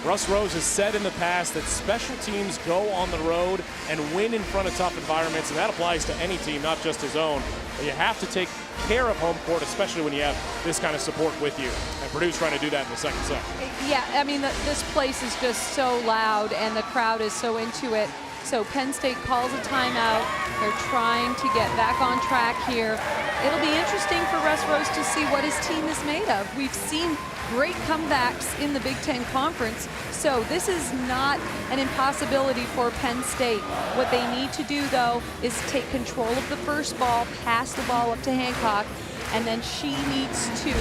Russ Rose has said in the past that special teams go on the road and win in front of tough environments, and that applies to any team, not just his own. But you have to take care of home court, especially when you have this kind of support with you. And Purdue's trying to do that in the second set. Yeah, I mean, this place is just so loud, and the crowd is so into it. So Penn State calls a timeout. They're trying to get back on track here. It'll be interesting for Russ Rose to see what his team is made of. We've seen great comebacks in the Big Ten Conference, so this is not an impossibility for Penn State. What they need to do, though, is take control of the first ball, pass the ball up to Hancock, and then she needs to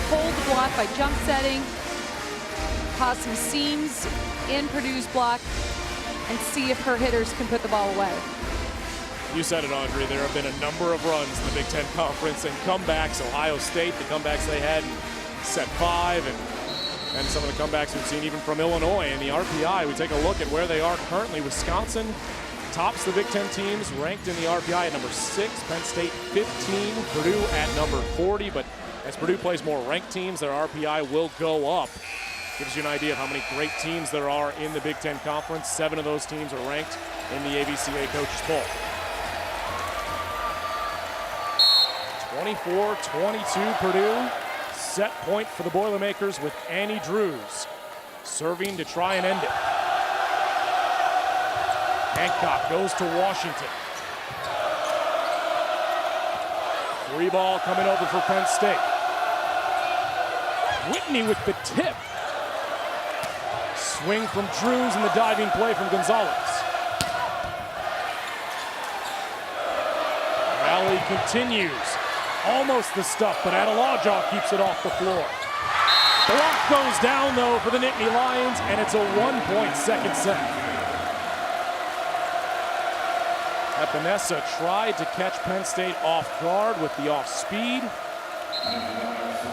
hold the block by jump setting, cause some seams in Purdue's block, and see if her hitters can put the ball away. You said it, Audrey. There have been a number of runs in the Big Ten Conference and comebacks. Ohio State, the comebacks they had in set 5, and some of the comebacks we've seen even from Illinois in the RPI. We take a look at where they are currently. Wisconsin tops the Big Ten teams, ranked in the RPI at number 6. Penn State 15. Purdue at number 40. But as Purdue plays more ranked teams, their RPI will go up. Gives you an idea of how many great teams there are in the Big Ten Conference. 7 of those teams are ranked in the AVCA Coaches Poll. 24-22 Purdue. Set point for the Boilermakers with Annie Drews serving to try and end it. Hancock goes to Washington. Free ball coming over for Penn State. Whitney with the tip. Swing from Drews and the diving play from Gonzalez. Rally continues. Almost the stuff, but Adelajaw keeps it off the floor. Block goes down, though, for the Nittany Lions, and it's a 1-point second set. Epinesa tried to catch Penn State off guard with the off speed.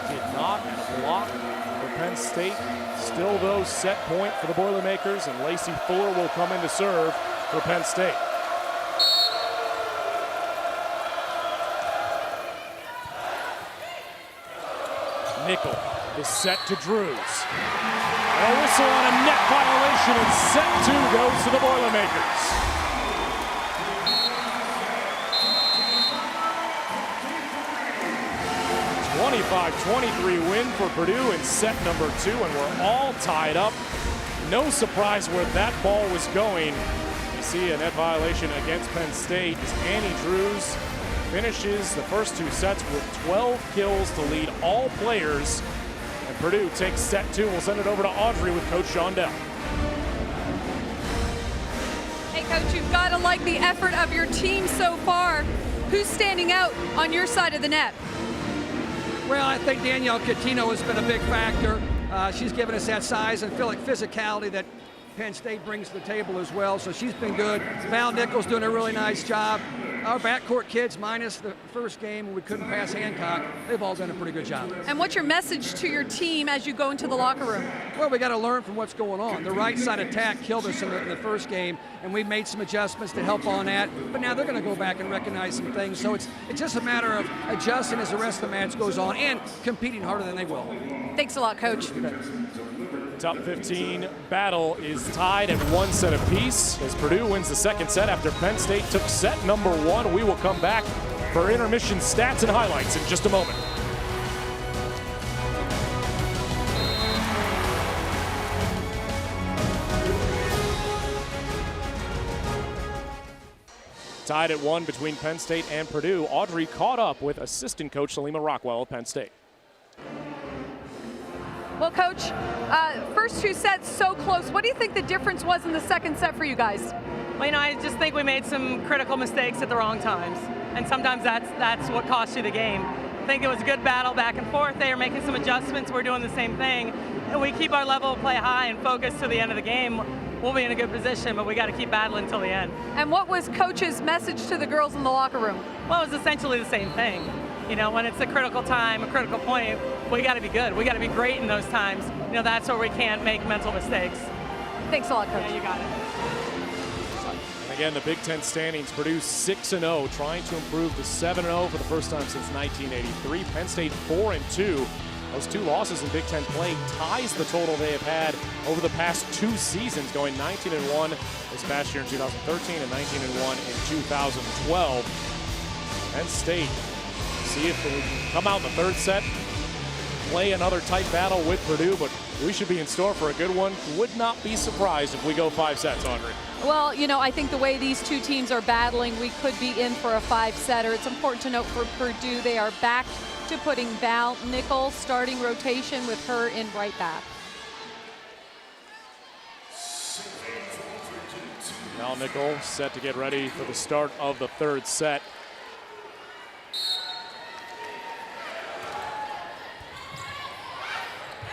Did not, and a block for Penn State. Still, though, set point for the Boilermakers, and Lacey Fuller will come in to serve for Penn State. Nickel is set to Drews. And a whistle on a net violation, and set 2 goes to the Boilermakers. A 25-23 win for Purdue in set number 2, and we're all tied up. No surprise where that ball was going. You see a net violation against Penn State as Annie Drews finishes the first 2 sets with 12 kills to lead all players. And Purdue takes set 2. We'll send it over to Audrey with Coach Shondell. Hey, Coach, you've got to like the effort of your team so far. Who's standing out on your side of the net? Well, I think Danielle Catino has been a big factor. She's given us that size and physicality that Penn State brings to the table as well, so she's been good. Val Nichols doing a really nice job. Our backcourt kids, minus the first game when we couldn't pass Hancock, they've all done a pretty good job. And what's your message to your team as you go into the locker room? Well, we got to learn from what's going on. The right side attack killed us in the first game, and we've made some adjustments to help on that. But now they're going to go back and recognize some things. So it's just a matter of adjusting as the rest of the match goes on and competing harder than they will. Thanks a lot, Coach. Top 15 battle is tied at 1 set apiece as Purdue wins the second set after Penn State took set number 1. We will come back for intermission stats and highlights in just a moment. Tied at 1 between Penn State and Purdue. Audrey caught up with assistant coach Salima Rockwell of Penn State. Well, Coach, first 2 sets so close. What do you think the difference was in the second set for you guys? Well, I just think we made some critical mistakes at the wrong times, and sometimes that's what costs you the game. I think it was a good battle back and forth. They are making some adjustments. We're doing the same thing, and we keep our level of play high and focus to the end of the game. We'll be in a good position, but we got to keep battling until the end. And what was Coach's message to the girls in the locker room? Well, it was essentially the same thing. You know, when it's a critical time, a critical point, we got to be good. We got to be great in those times. You know, that's where we can't make mental mistakes. Thanks a lot, Coach. Yeah, you got it. And again, the Big Ten standings, Purdue 6-0, trying to improve to 7-0 for the first time since 1983. Penn State 4-2. Those 2 losses in Big Ten play ties the total they have had over the past 2 seasons, going 19-1 this past year in 2013 and 19-1 in 2012. Penn State, see if they can come out in the 3rd set, play another tight battle with Purdue, but we should be in store for a good one. Would not be surprised if we go 5 sets, Audrey. Well, you know, I think the way these 2 teams are battling, we could be in for a 5-setter. It's important to note for Purdue, they are back to putting Val Nickel starting rotation with her in right back. Val Nickel set to get ready for the start of the 3rd set.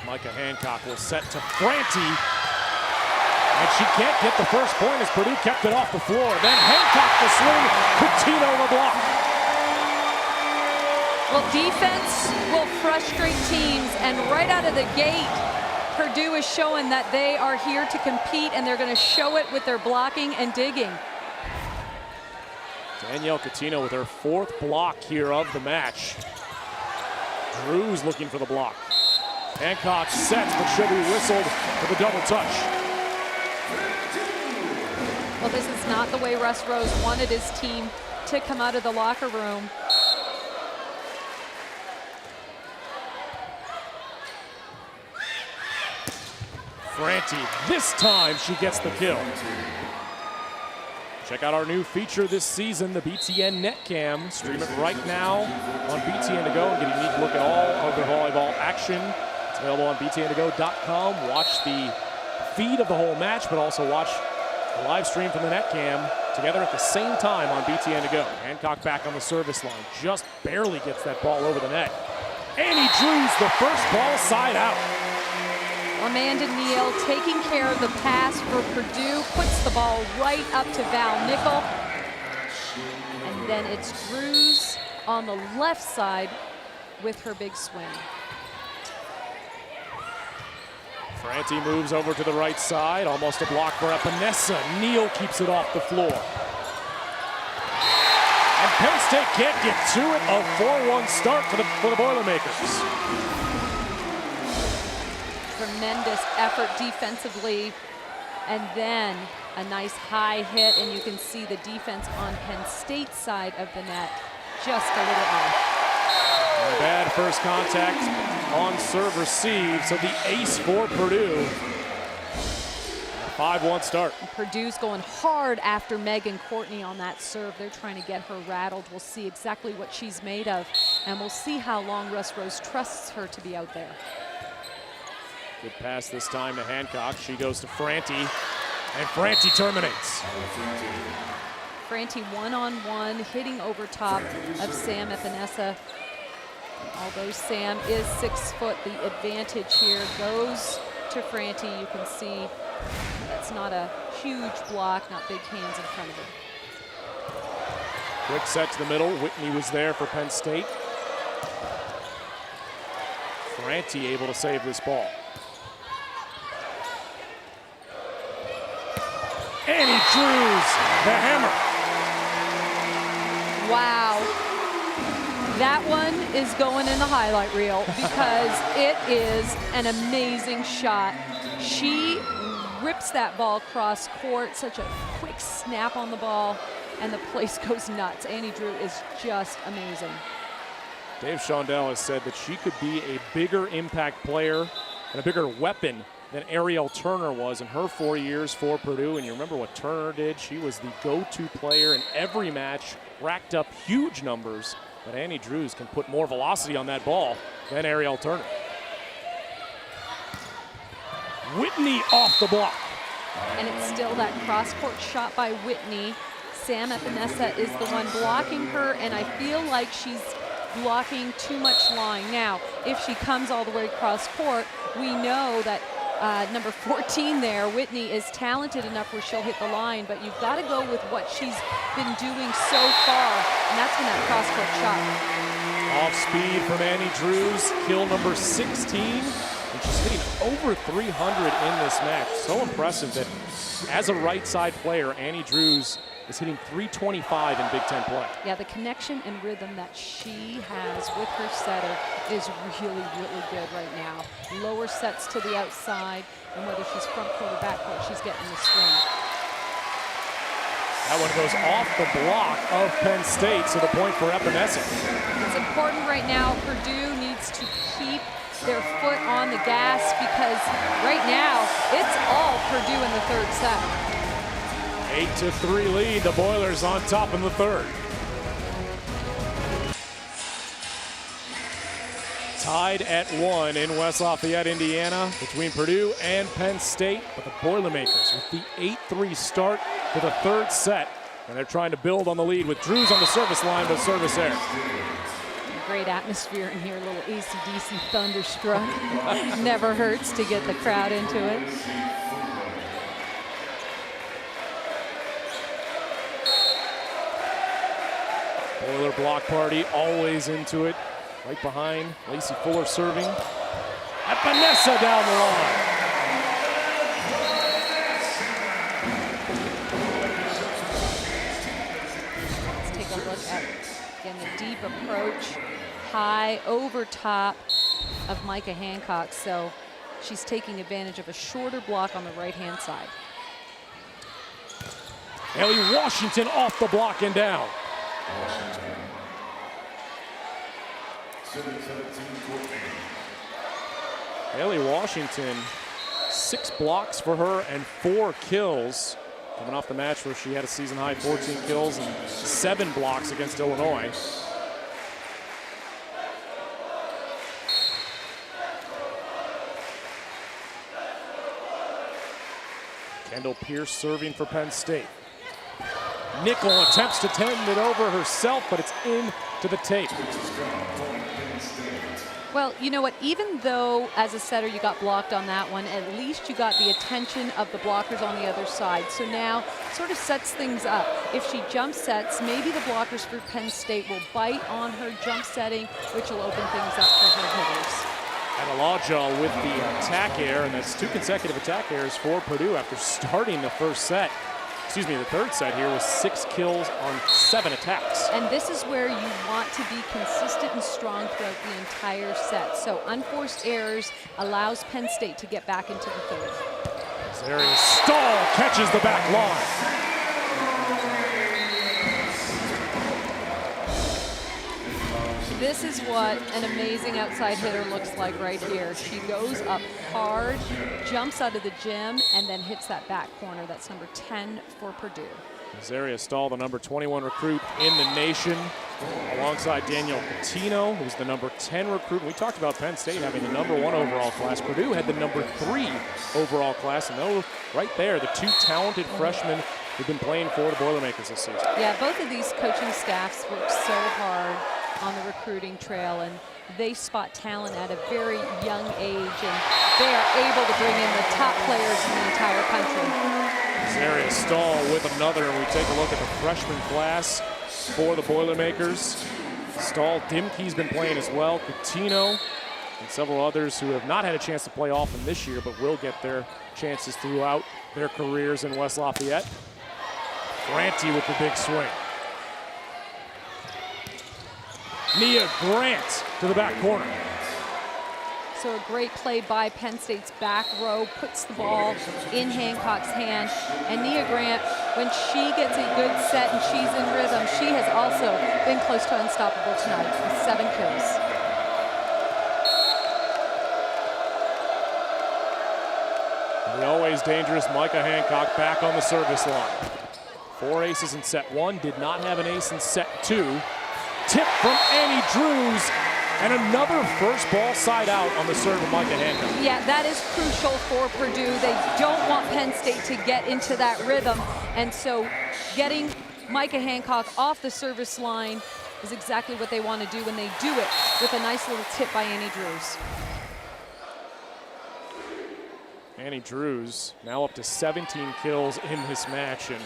Micah Hancock will set to Franti. And she can't get the first point as Purdue kept it off the floor. Then Hancock the swing, Coutinho the block. Well, defense will frustrate teams, and right out of the gate, Purdue is showing that they are here to compete, and they're going to show it with their blocking and digging. Danielle Coutinho with her 4th block here of the match. Drew's looking for the block. Hancock sets, but she'll be whistled for the double touch. Well, this is not the way Russ Rose wanted his team to come out of the locker room. Franti, this time she gets the kill. Check out our new feature this season, the BTN Net Cam. Stream it right now on BTN To Go and get a unique look at all of the volleyball action. It's available on btntogo.com. Watch the feed of the whole match, but also watch the live stream from the Net Cam together at the same time on BTN To Go. Hancock back on the service line, just barely gets that ball over the net. Annie Drews the first ball side out. Amanda Neal taking care of the pass for Purdue, puts the ball right up to Val Nickel. And then it's Drews on the left side with her big swing. Franti moves over to the right side, almost a block for Epinesa. Neal keeps it off the floor. And Penn State can't get to it. A 4-1 start for the Boilermakers. Tremendous effort defensively, and then a nice high hit, and you can see the defense on Penn State's side of the net just a little off. And a bad first contact on serve receive, so the ace for Purdue. A 5-1 start. And Purdue's going hard after Megan Courtney on that serve. They're trying to get her rattled. We'll see exactly what she's made of, and we'll see how long Russ Rose trusts her to be out there. Good pass this time to Hancock. She goes to Franti, and Franti terminates. Franti one-on-one, hitting over top of Sam Epinesa. Although Sam is 6 foot, the advantage here goes to Franti. You can see it's not a huge block, not big hands in front of her. Quick set to the middle. Whitney was there for Penn State. Franti able to save this ball. Annie Drews, the hammer. Wow. That one is going in the highlight reel because it is an amazing shot. She rips that ball cross court, such a quick snap on the ball, and the place goes nuts. Annie Drew is just amazing. Dave Shondell has said that she could be a bigger impact player and a bigger weapon than Ariel Turner was in her 4 years for Purdue. And you remember what Turner did? She was the go-to player in every match, racked up huge numbers. But Annie Drews can put more velocity on that ball than Ariel Turner. Whitney off the block. And it's still that cross-court shot by Whitney. Sam Epinesa is the one blocking her, and I feel like she's blocking too much line. Now, if she comes all the way across court, we know that number 14 there, Whitney, is talented enough where she'll hit the line, but you've got to go with what she's been doing so far, and that's been that cross-court shot. Off speed from Annie Drews, kill number 16, and she's hitting over 300 in this match. So impressive that as a right side player, Annie Drews is hitting 325 in Big Ten play. Yeah, the connection and rhythm that she has with her setter is really, really good right now. Lower sets to the outside, and whether she's front court or back court, she's getting the swing. That one goes off the block of Penn State, so the point for Epinesa. It's important right now. Purdue needs to keep their foot on the gas because right now it's all Purdue in the third set. 8-3 lead. The Boilers on top in the third. Tied at 1 in West Lafayette, Indiana, between Purdue and Penn State. But the Boilermakers with the 8-3 start to the third set. And they're trying to build on the lead with Drews on the service line, but service error. Great atmosphere in here, a little AC/DC thunderstruck. Never hurts to get the crowd into it. Boiler block party, always into it. Right behind, Lacey Fuller serving. Epinesa down the line. Let's take a look at, again, the deep approach, high over top of Micah Hancock. So she's taking advantage of a shorter block on the right-hand side. Ellie Washington off the block and down. Haley Washington, 6 blocks for her and 4 kills. Coming off the match where she had a season high 14 kills and 7 blocks against Illinois. Kendall Pierce serving for Penn State. Nickel attempts to tend it over herself, but it's into the tape. Well, you know what, even though as a setter you got blocked on that one, at least you got the attention of the blockers on the other side. So now sort of sets things up. If she jump sets, maybe the blockers for Penn State will bite on her jump setting, which will open things up for her hitters. Adelaja with the attack air, and that's 2 consecutive attack airs for Purdue after starting the first set. Excuse me, the third set here was 6 kills on 7 attacks. And this is where you want to be consistent and strong throughout the entire set. So unforced errors allows Penn State to get back into the third. Zarius Stahl catches the back line. This is what an amazing outside hitter looks like right here. She goes up hard, jumps out of the gym, and then hits that back corner. That's number 10 for Purdue. Zarius Stahl, the number 21 recruit in the nation, alongside Danielle Coutinho, who's the number 10 recruit. We talked about Penn State having the number 1 overall class. Purdue had the number 3 overall class, and those right there, the 2 talented freshmen who've been playing for the Boilermakers this season. Yeah, both of these coaching staffs work so hard on the recruiting trail, and they spot talent at a very young age, and they are able to bring in the top players in the entire country. Zarius Stahl with another, and we take a look at the freshman class for the Boilermakers. Stahl, Dimke's been playing as well, Coutinho, and several others who have not had a chance to play often this year, but will get their chances throughout their careers in West Lafayette. Granty with the big swing. Nia Grant to the back corner. So a great play by Penn State's back row, puts the ball in Hancock's hand. And Nia Grant, when she gets a good set and she's in rhythm, she has also been close to unstoppable tonight with 7 kills. The always dangerous Micah Hancock back on the service line. 4 aces in set 1, did not have an ace in set 2. Tip from Annie Drews, and another first ball side out on the serve of Micah Hancock. Yeah, that is crucial for Purdue. They don't want Penn State to get into that rhythm, and so getting Micah Hancock off the service line is exactly what they want to do when they do it with a nice little tip by Annie Drews. Annie Drews now up to 17 kills in this match, and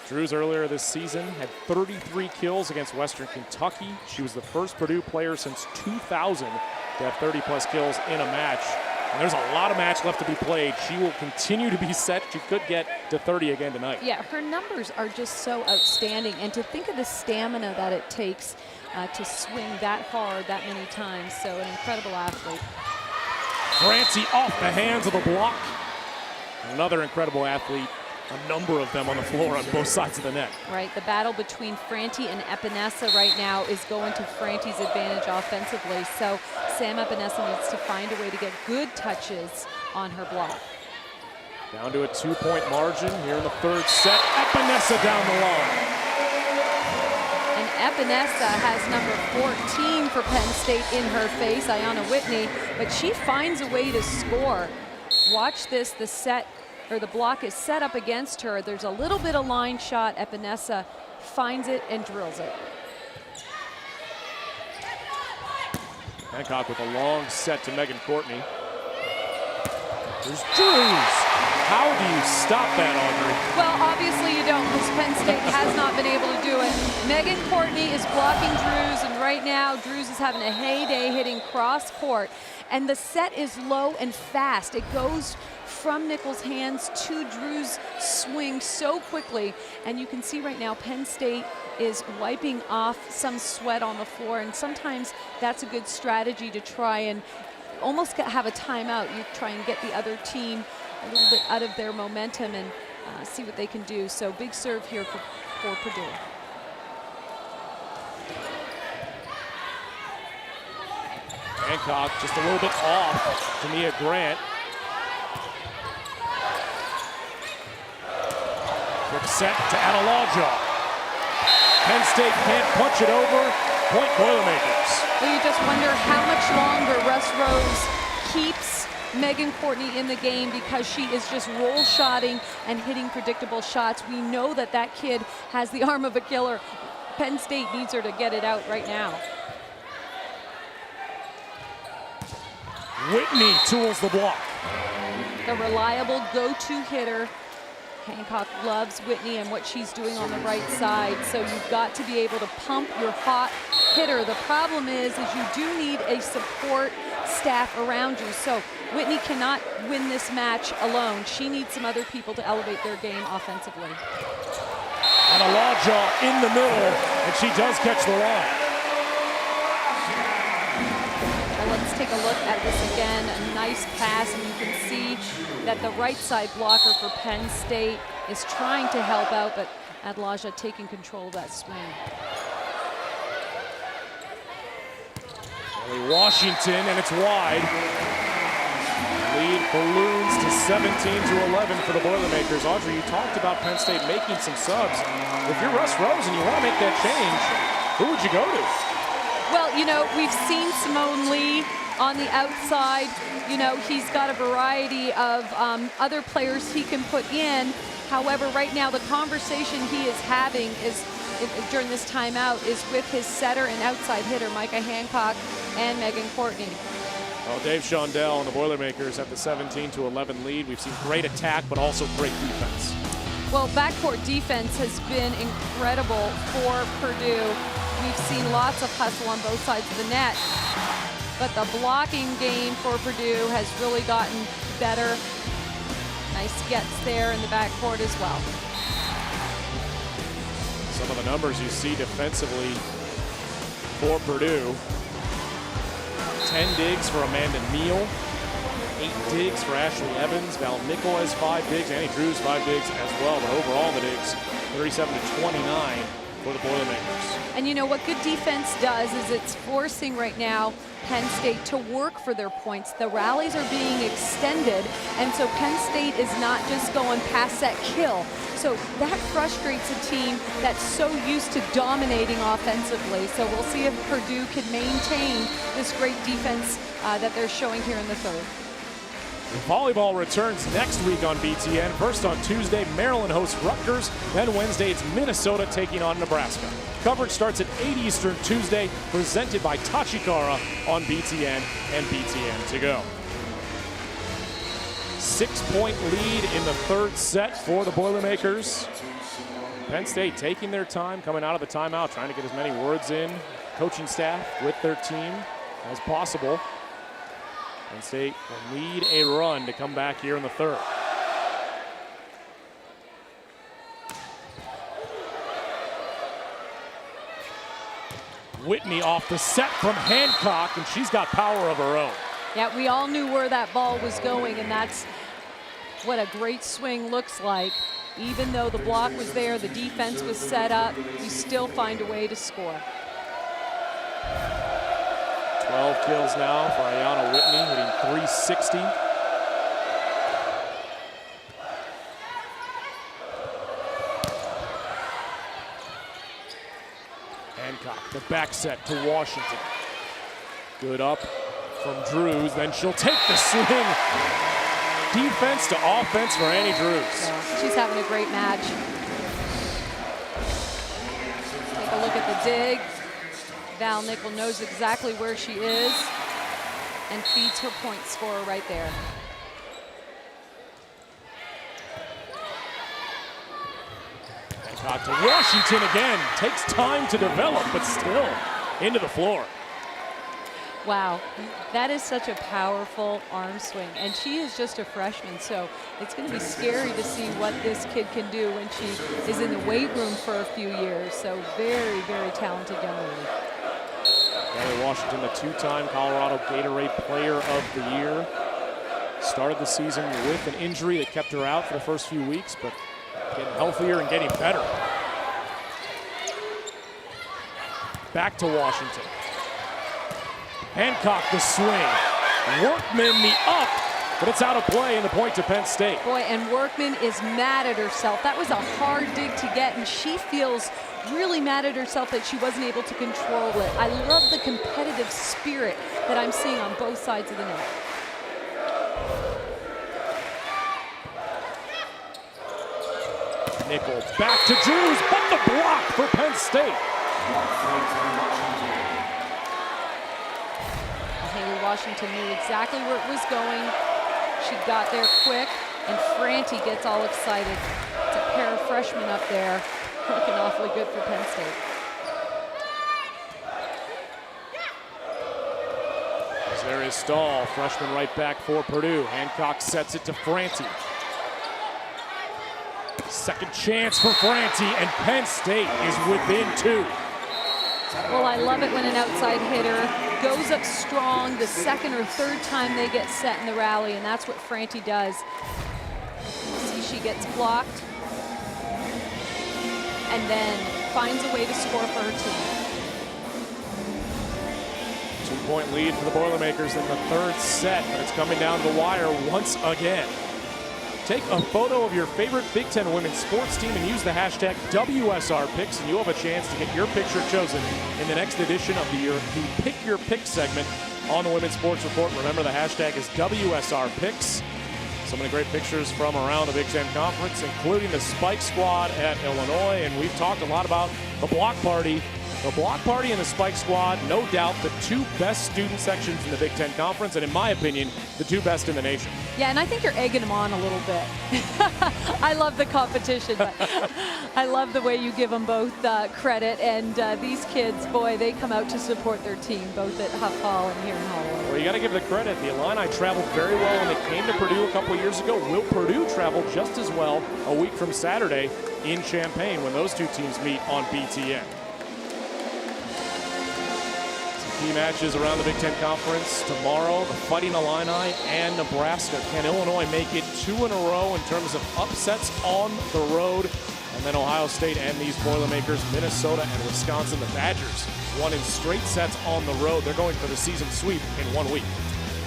Drews earlier this season had 33 kills against Western Kentucky. She was the first Purdue player since 2000 to have 30-plus kills in a match. And there's a lot of match left to be played. She will continue to be set. She could get to 30 again tonight. Yeah, her numbers are just so outstanding. And to think of the stamina that it takes to swing that hard that many times. So an incredible athlete. Francie off the hands of the block. Another incredible athlete. A number of them on the floor on both sides of the net. Right, the battle between Franti and Epinesa right now is going to Franti's advantage offensively. So Sam Epinesa needs to find a way to get good touches on her block. Down to a 2-point margin here in the third set. Epinesa down the line. And Epinesa has number 14 for Penn State in her face, Ayanna Whitney, but she finds a way to score. Watch this, the block is set up against her. There's a little bit of line shot. Epinesa finds it and drills it. Hancock with a long set to Megan Courtney. There's Drews. How do you stop that, Audrey? Well, obviously you don't, because Penn State has not been able to do it. Megan Courtney is blocking Drews, and right now Drews is having a heyday hitting cross court. And the set is low and fast. It goes from Nichols' hands to Drew's swing so quickly. And you can see right now Penn State is wiping off some sweat on the floor, and sometimes that's a good strategy to try and almost have a timeout. You try and get the other team a little bit out of their momentum and see what they can do. So big serve here for Purdue. Hancock just a little bit off to Mia Grant. Quick set to Adelaja. Penn State can't punch it over. Point Boilermakers. Well, you just wonder how much longer Russ Rose keeps Megan Courtney in the game, because she is just roll shotting and hitting predictable shots. We know that that kid has the arm of a killer. Penn State needs her to get it out right now. Whitney tools the block. The reliable go-to hitter. Hancock loves Whitney and what she's doing on the right side, so you've got to be able to pump your hot hitter. The problem is you do need a support staff around you, so Whitney cannot win this match alone. She needs some other people to elevate their game offensively. Adelaja in the middle, and she does catch the line. Let's take a look at this again. A nice pass, and you can see that the right side blocker for Penn State is trying to help out, but Adelaja taking control of that swing. Washington, and it's wide. Lead balloons to 17-11 for the Boilermakers. Audrey, you talked about Penn State making some subs. If you're Russ Rose and you want to make that change, who would you go to? Well, you know, we've seen Simone Lee on the outside. You know, he's got a variety of other players he can put in. However, right now the conversation he is having is during this timeout is with his setter and outside hitter, Micah Hancock and Megan Courtney. Well, Dave Shondell and the Boilermakers have the 17-11 lead. We've seen great attack, but also great defense. Well, backcourt defense has been incredible for Purdue. We've seen lots of hustle on both sides of the net, but the blocking game for Purdue has really gotten better. Nice gets there in the backcourt as well. Some of the numbers you see defensively for Purdue. 10 digs for Amanda Neal, 8 digs for Ashley Evans. Val Nickel has 5 digs, Annie Drews 5 digs as well, but overall the digs 37-29 for the Boilermakers. And you know what good defense does is it's forcing right now Penn State to work for their points. The rallies are being extended, and so Penn State is not just going past that kill. So that frustrates a team that's so used to dominating offensively. So we'll see if Purdue can maintain this great defense that they're showing here in the third. Volleyball returns next week on BTN. First on Tuesday, Maryland hosts Rutgers. Then Wednesday, it's Minnesota taking on Nebraska. Coverage starts at 8 Eastern Tuesday, presented by Tachikara on BTN and BTN to go. 6-point lead in the third set for the Boilermakers. Penn State taking their time, coming out of the timeout, trying to get as many words in, coaching staff with their team as possible. Penn State will need a run to come back here in the third. Whitney off the set from Hancock, and she's got power of her own. Yeah, we all knew where that ball was going, and that's what a great swing looks like. Even though the block was there, the defense was set up, you still find a way to score. 12 kills now for Ayanna Whitney, hitting .360. Hancock, the back set to Washington. Good up from Drews, then she'll take the swing. Defense to offense for Annie Drews. Yeah, she's having a great match. Take a look at the dig. Val Nickel knows exactly where she is and feeds her point scorer right there. Hancock to Washington again. Takes time to develop, but still into the floor. Wow, that is such a powerful arm swing, and she is just a freshman, so it's going to be scary to see what this kid can do when she is in the weight room for a few years. So very, very talented young lady. Kelly Washington, the two-time Colorado Gatorade Player of the Year. Started the season with an injury that kept her out for the first few weeks, but getting healthier and getting better. Back to Washington. Hancock the swing. Workman the up, but it's out of play and the point to Penn State. Boy, and Workman is mad at herself. That was a hard dig to get, and she feels really mad at herself that she wasn't able to control it. I love the competitive spirit that I'm seeing on both sides of the net. Nickel back to Drews, but the block for Penn State. Haley Washington knew exactly where it was going. She got there quick, and Franti gets all excited. It's a pair of freshmen up there, looking awfully good for Penn State. As there is Stahl, freshman right back for Purdue. Hancock sets it to Franti. Second chance for Franti, and Penn State is within two. Well, I love it when an outside hitter goes up strong the second or third time they get set in the rally, and that's what Franti does. See, she gets blocked and then finds a way to score for her team. 2-point lead for the Boilermakers in the third set, but it's coming down the wire once again. Take a photo of your favorite Big Ten women's sports team and use the hashtag WSRPicks, and you'll have a chance to get your picture chosen in the next edition of the Pick Your Pick segment on the Women's Sports Report. Remember, the hashtag is WSRPicks. So many great pictures from around the Big Ten Conference, including the Spike Squad at Illinois, and we've talked a lot about the block party. The block party and the Spike Squad, no doubt the two best student sections in the Big Ten Conference, and in my opinion, the two best in the nation. Yeah, and I think you're egging them on a little bit. I love the competition, but I love the way you give them both credit. And these kids, boy, they come out to support their team, both at Huff Hall and here in Holloway. Well, you got to give the credit. The Illini traveled very well when they came to Purdue a couple years ago. Will Purdue travel just as well a week from Saturday in Champaign when those two teams meet on BTN? Key matches around the Big Ten Conference tomorrow, the Fighting Illini and Nebraska. Can Illinois make it 2 in a row in terms of upsets on the road? And then Ohio State and these Boilermakers, Minnesota and Wisconsin, the Badgers, won in straight sets on the road. They're going for the season sweep in 1 week.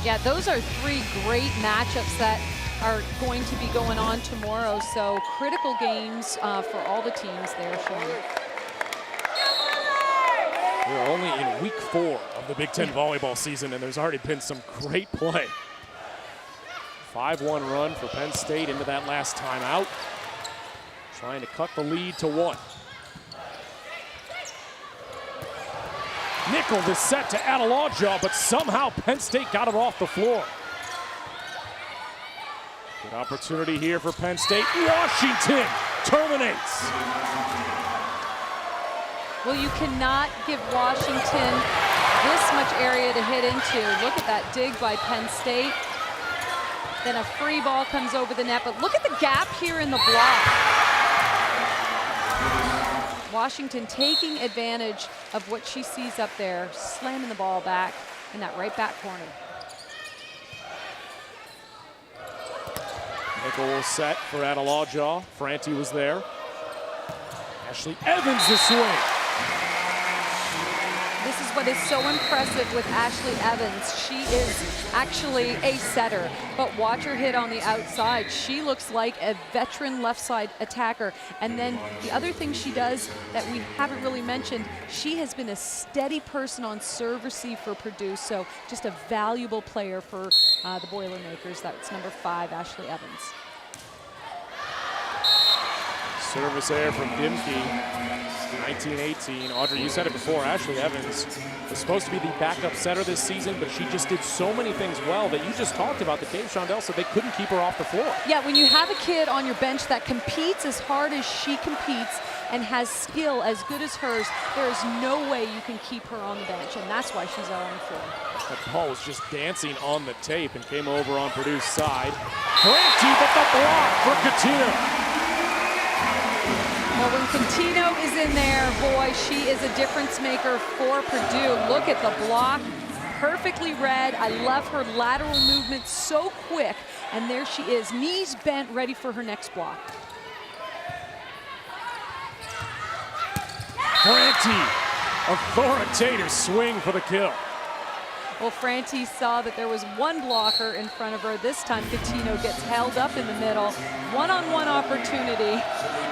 Yeah, those are three great matchups that are going to be going on tomorrow. So critical games for all the teams there, Sean. We're only in week 4 of the Big Ten volleyball season, and there's already been some great play. 5-1 run for Penn State into that last timeout. Trying to cut the lead to 1. Nickel is set to Adelaja, but somehow Penn State got it off the floor. Good opportunity here for Penn State. Washington terminates. Well, you cannot give Washington this much area to hit into. Look at that dig by Penn State. Then a free ball comes over the net, but look at the gap here in the block. Washington taking advantage of what she sees up there, slamming the ball back in that right back corner. Nickel will set for Adelajaw. Franti was there. Ashley Evans the swing. This is what is so impressive with Ashley Evans. She is actually a setter, but watch her hit on the outside. She looks like a veteran left side attacker. And then the other thing she does that we haven't really mentioned, she has been a steady person on serve receive for Purdue, so just a valuable player for the Boilermakers. That's number 5, Ashley Evans. Service error from Dimke. 19-18. Audrey, you said it before, Ashley Evans was supposed to be the backup setter this season, but she just did so many things well that you just talked about that Dave Shondell said they couldn't keep her off the floor. Yeah, when you have a kid on your bench that competes as hard as she competes and has skill as good as hers, there is no way you can keep her on the bench, and that's why she's out on the floor. That ball was just dancing on the tape and came over on Purdue's side. Franti, but the block for Coutinho. Well, when Coutinho is in there, boy, she is a difference maker for Purdue. Look at the block, perfectly read. I love her lateral movement, so quick. And there she is, knees bent, ready for her next block. Franti, authoritative swing for the kill. Well, Franti saw that there was one blocker in front of her. This time, Coutinho gets held up in the middle. One-on-one opportunity.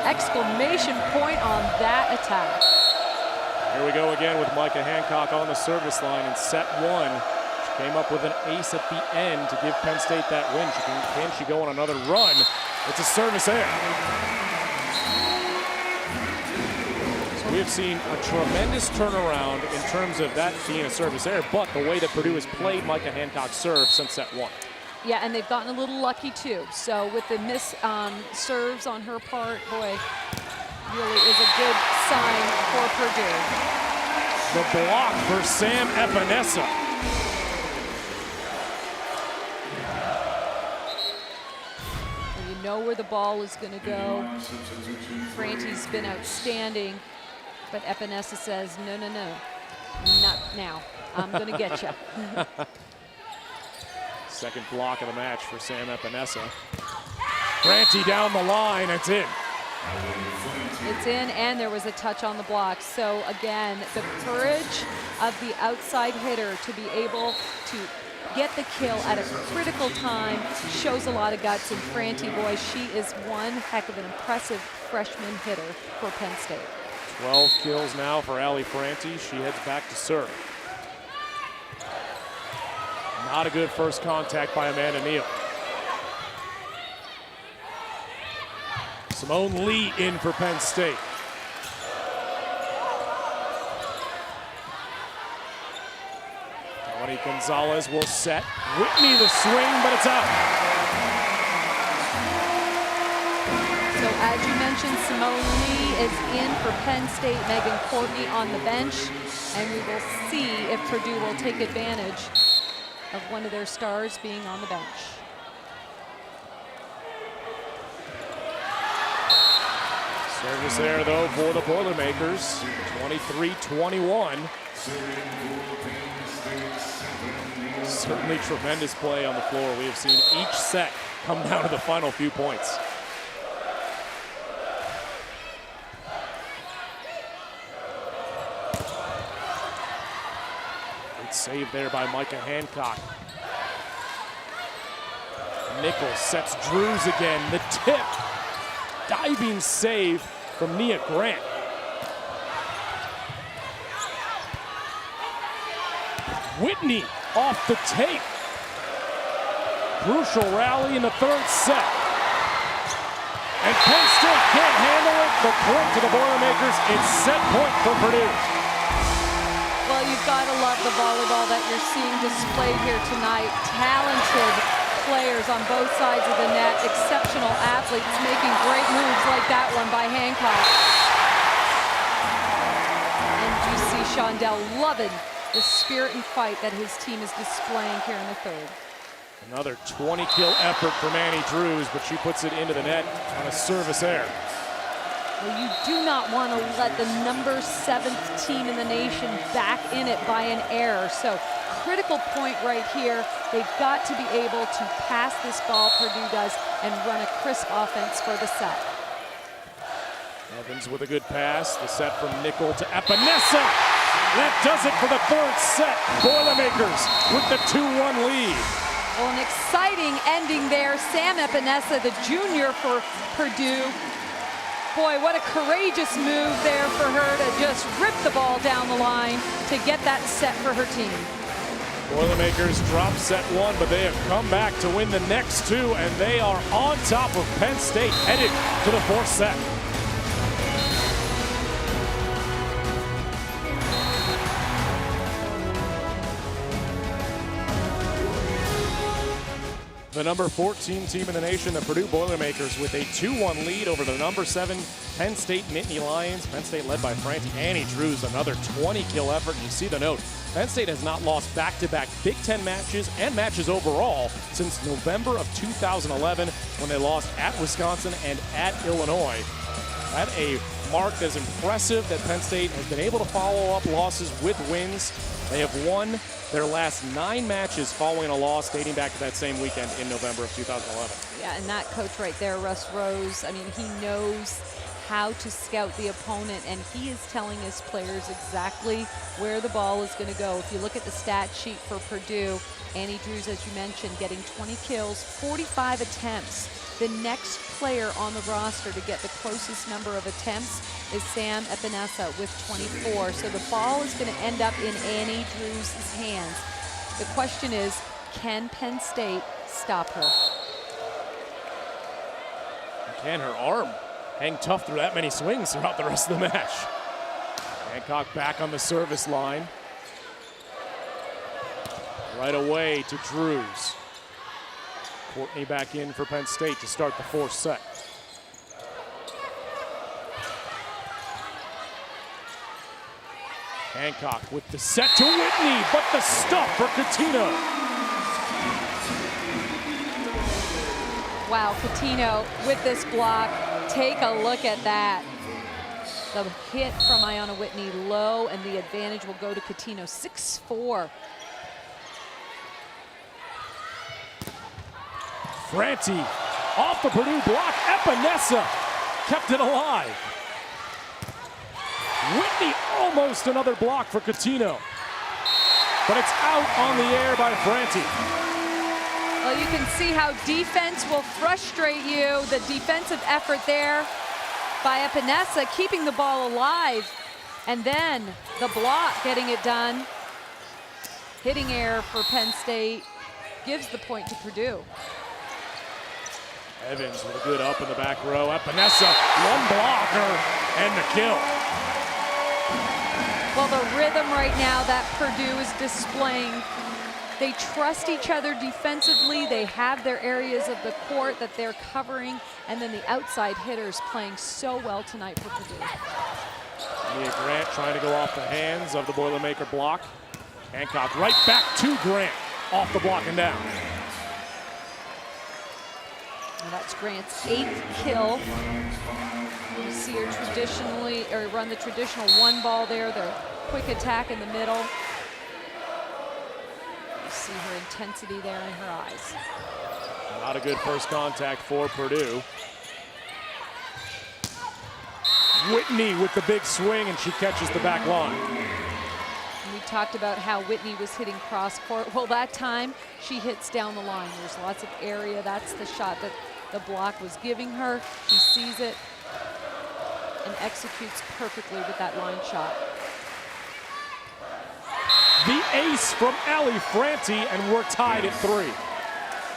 Exclamation point on that attack. Here we go again with Micah Hancock on the service line in set 1. She came up with an ace at the end to give Penn State that win. Can she go on another run? It's a service error. We have seen a tremendous turnaround in terms of that being a service error, but the way that Purdue has played Micah Hancock's serve since set 1. Yeah, and they've gotten a little lucky too. So with the miss serves on her part, boy, really is a good sign for Purdue. The block for Sam Epinesa. You know where the ball is going to go. Franti's been outstanding. But Epinesa says, no, no, no, not now. I'm going to get you. Second block of the match for Sam Epinesa. Franti down the line, it's in. It's in, and there was a touch on the block. So again, the courage of the outside hitter to be able to get the kill at a critical time shows a lot of guts. And Franti, boy, she is one heck of an impressive freshman hitter for Penn State. 12 kills now for Allie Franti. She heads back to serve. Not a good first contact by Amanda Neal. Simone Lee in for Penn State. Tony Gonzalez will set. Whitney the swing, but it's out. So as you mentioned, Simone Lee is in for Penn State, Megan Courtney on the bench, and we will see if Purdue will take advantage of one of their stars being on the bench. Service there, though, for the Boilermakers, 23-21. Certainly tremendous play on the floor. We have seen each set come down to the final few points. Save there by Micah Hancock. Nichols sets Drews again. The tip. Diving save from Nia Grant. Whitney off the tape. Crucial rally in the third set. And Penn State can't handle it. The point to the Boilermakers. It's set point for Purdue. Well, you've got to love the volleyball that you're seeing displayed here tonight. Talented players on both sides of the net, exceptional athletes making great moves like that one by Hancock. And you see Shondell loving the spirit and fight that his team is displaying here in the third. Another 20-kill effort for Manny Drews, but she puts it into the net on a service error. Well, you do not want to let the number 7th team in the nation back in it by an error. So critical point right here. They've got to be able to pass this ball, Purdue does, and run a crisp offense for the set. Evans with a good pass. The set from Nickel to Epinesa. That does it for the third set. Boilermakers with the 2-1 lead. Well, an exciting ending there. Sam Epinesa, the junior for Purdue. Boy, what a courageous move there for her to just rip the ball down the line to get that set for her team. Boilermakers drop set 1, but they have come back to win the next 2, and they are on top of Penn State, headed to the 4th set. The number 14 team in the nation, the Purdue Boilermakers, with a 2-1 lead over the number 7 Penn State Nittany Lions. Penn State led by Franti. Annie Drews, another 20-kill effort. You see the note. Penn State has not lost back-to-back Big Ten matches and matches overall since November of 2011 when they lost at Wisconsin and at Illinois. At a mark that's impressive that Penn State has been able to follow up losses with wins. They have won their last 9 matches following a loss dating back to that same weekend in November of 2011. Yeah, and that coach right there, Russ Rose, I mean, he knows how to scout the opponent, and he is telling his players exactly where the ball is going to go. If you look at the stat sheet for Purdue, Annie Drews, as you mentioned, getting 20 kills, 45 attempts. The next player on the roster to get the closest number of attempts is Sam Epinesa with 24. So the ball is going to end up in Annie Drews' hands. The question is, can Penn State stop her? Can her arm hang tough through that many swings throughout the rest of the match? Hancock back on the service line. Right away to Drews. Courtney back in for Penn State to start the 4th set. Hancock with the set to Whitney, but the stop for Coutinho. Wow, Coutinho with this block. Take a look at that. The hit from Iona Whitney low, and the advantage will go to Coutinho, 6-4. Franti off the Purdue block. Epinesa kept it alive. Whitney almost another block for Coutinho. But it's out on the air by Franti. Well, you can see how defense will frustrate you. The defensive effort there by Epinesa, keeping the ball alive. And then the block getting it done. Hitting error for Penn State gives the point to Purdue. Evans with a good up in the back row. Epinesa, one blocker, and the kill. Well, the rhythm right now that Purdue is displaying, they trust each other defensively. They have their areas of the court that they're covering, and then the outside hitters playing so well tonight for Purdue. Mia Grant trying to go off the hands of the Boilermaker block. Hancock right back to Grant, off the block and down. Now that's Grant's 8th kill. You see her traditionally, or run the traditional 1 ball there, the quick attack in the middle. You see her intensity there in her eyes. Not a good first contact for Purdue. Whitney with the big swing, and she catches the back line. We talked about how Whitney was hitting cross court. Well, that time she hits down the line. There's lots of area. That's the shot that the block was giving her. She sees it and executes perfectly with that line shot. The ace from Allie Franti, and we're tied at 3.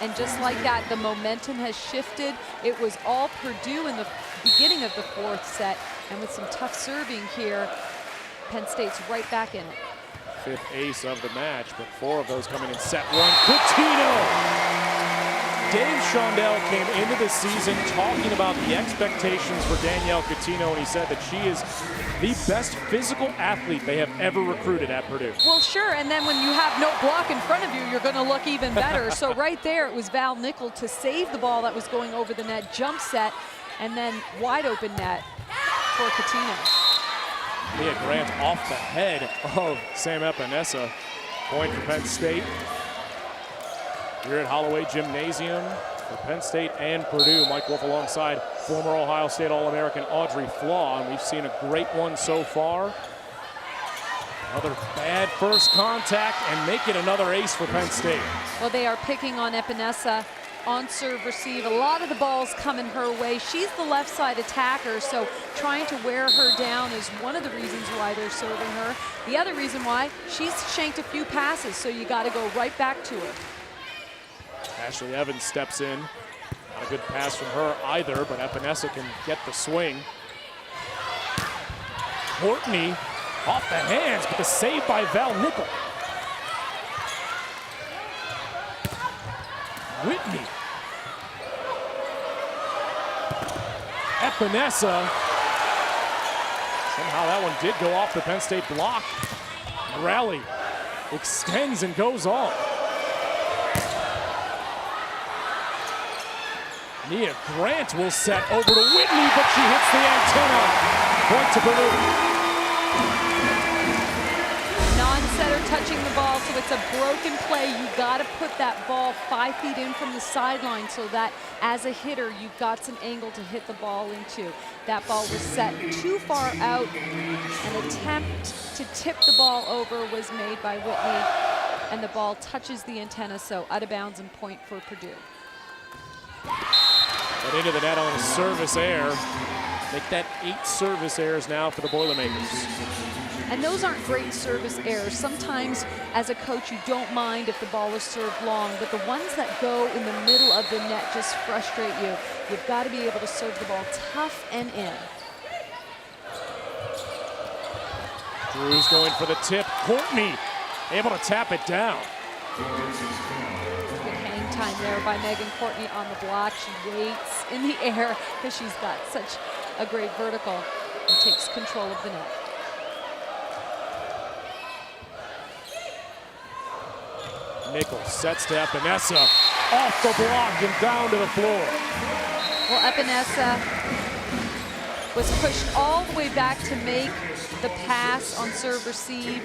And just like that, the momentum has shifted. It was all Purdue in the beginning of the 4th set, and with some tough serving here, Penn State's right back in it. 5th ace of the match, but 4 of those coming in set 1. Coutinho Dave Shondell came into the season talking about the expectations for Danielle Coutinho, and he said that she is the best physical athlete they have ever recruited at Purdue. Well, sure, and then when you have no block in front of you, you're going to look even better. So right there, it was Val Nickel to save the ball that was going over the net, jump set, and then wide open net for Coutinho. Mia Grant off the head of Sam Epinesa. Point for Penn State. Here at Holloway Gymnasium for Penn State and Purdue. Mike Wolf alongside former Ohio State All-American Audrey Flaw, and we've seen a great one so far. Another bad first contact and make it another ace for Penn State. Well, they are picking on Epinesa on serve receive. A lot of the balls coming her way. She's the left side attacker, so trying to wear her down is one of the reasons why they're serving her. The other reason why, she's shanked a few passes, so you got to go right back to her. Ashley Evans steps in. Not a good pass from her either, but Epinesa can get the swing. Courtney off the hands, but the save by Val Nickel. Whitney. Epinesa. Somehow that one did go off the Penn State block. Rally extends and goes on. Nia Grant will set over to Whitney, but she hits the antenna. Point to Purdue. Non-setter touching the ball, so it's a broken play. You got to put that ball 5 feet in from the sideline so that as a hitter, you've got some angle to hit the ball into. That ball was set too far out. An attempt to tip the ball over was made by Whitney, and the ball touches the antenna, so out of bounds and point for Purdue. But into the net on a service error. Make that 8 service errors now for the Boilermakers. And those aren't great service errors. Sometimes, as a coach, you don't mind if the ball is served long, but the ones that go in the middle of the net just frustrate you. You've got to be able to serve the ball tough and in. Drew's going for the tip. Courtney able to tap it down. Time there by Megan Courtney on the block. She waits in the air because she's got such a great vertical and takes control of the net. Nichols sets to Epinesa, off the block and down to the floor. Well, Epinesa was pushed all the way back to make the pass on serve receive.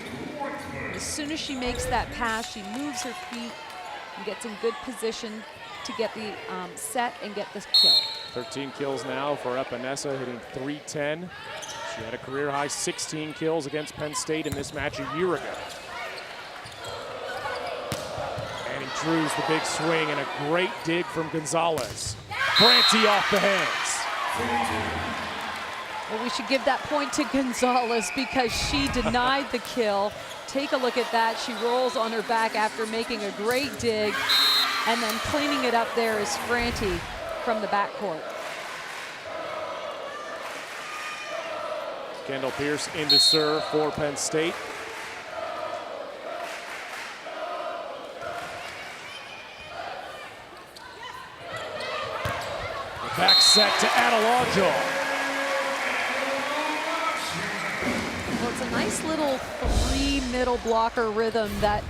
As soon as she makes that pass, she moves her feet and gets in good position to get the set and get the kill. 13 kills now for Epinesa, hitting .310. She had a career-high 16 kills against Penn State in this match a year ago. Annie Drews the big swing and a great dig from Gonzalez. Branty off the hands. Well, we should give that point to Gonzalez because she denied the kill. Take a look at that. She rolls on her back after making a great dig, and then cleaning it up there is Franti from the backcourt. Kendall Pierce into serve for Penn State. The back set to Adelajo. Well, it's a nice little 3 middle blocker rhythm that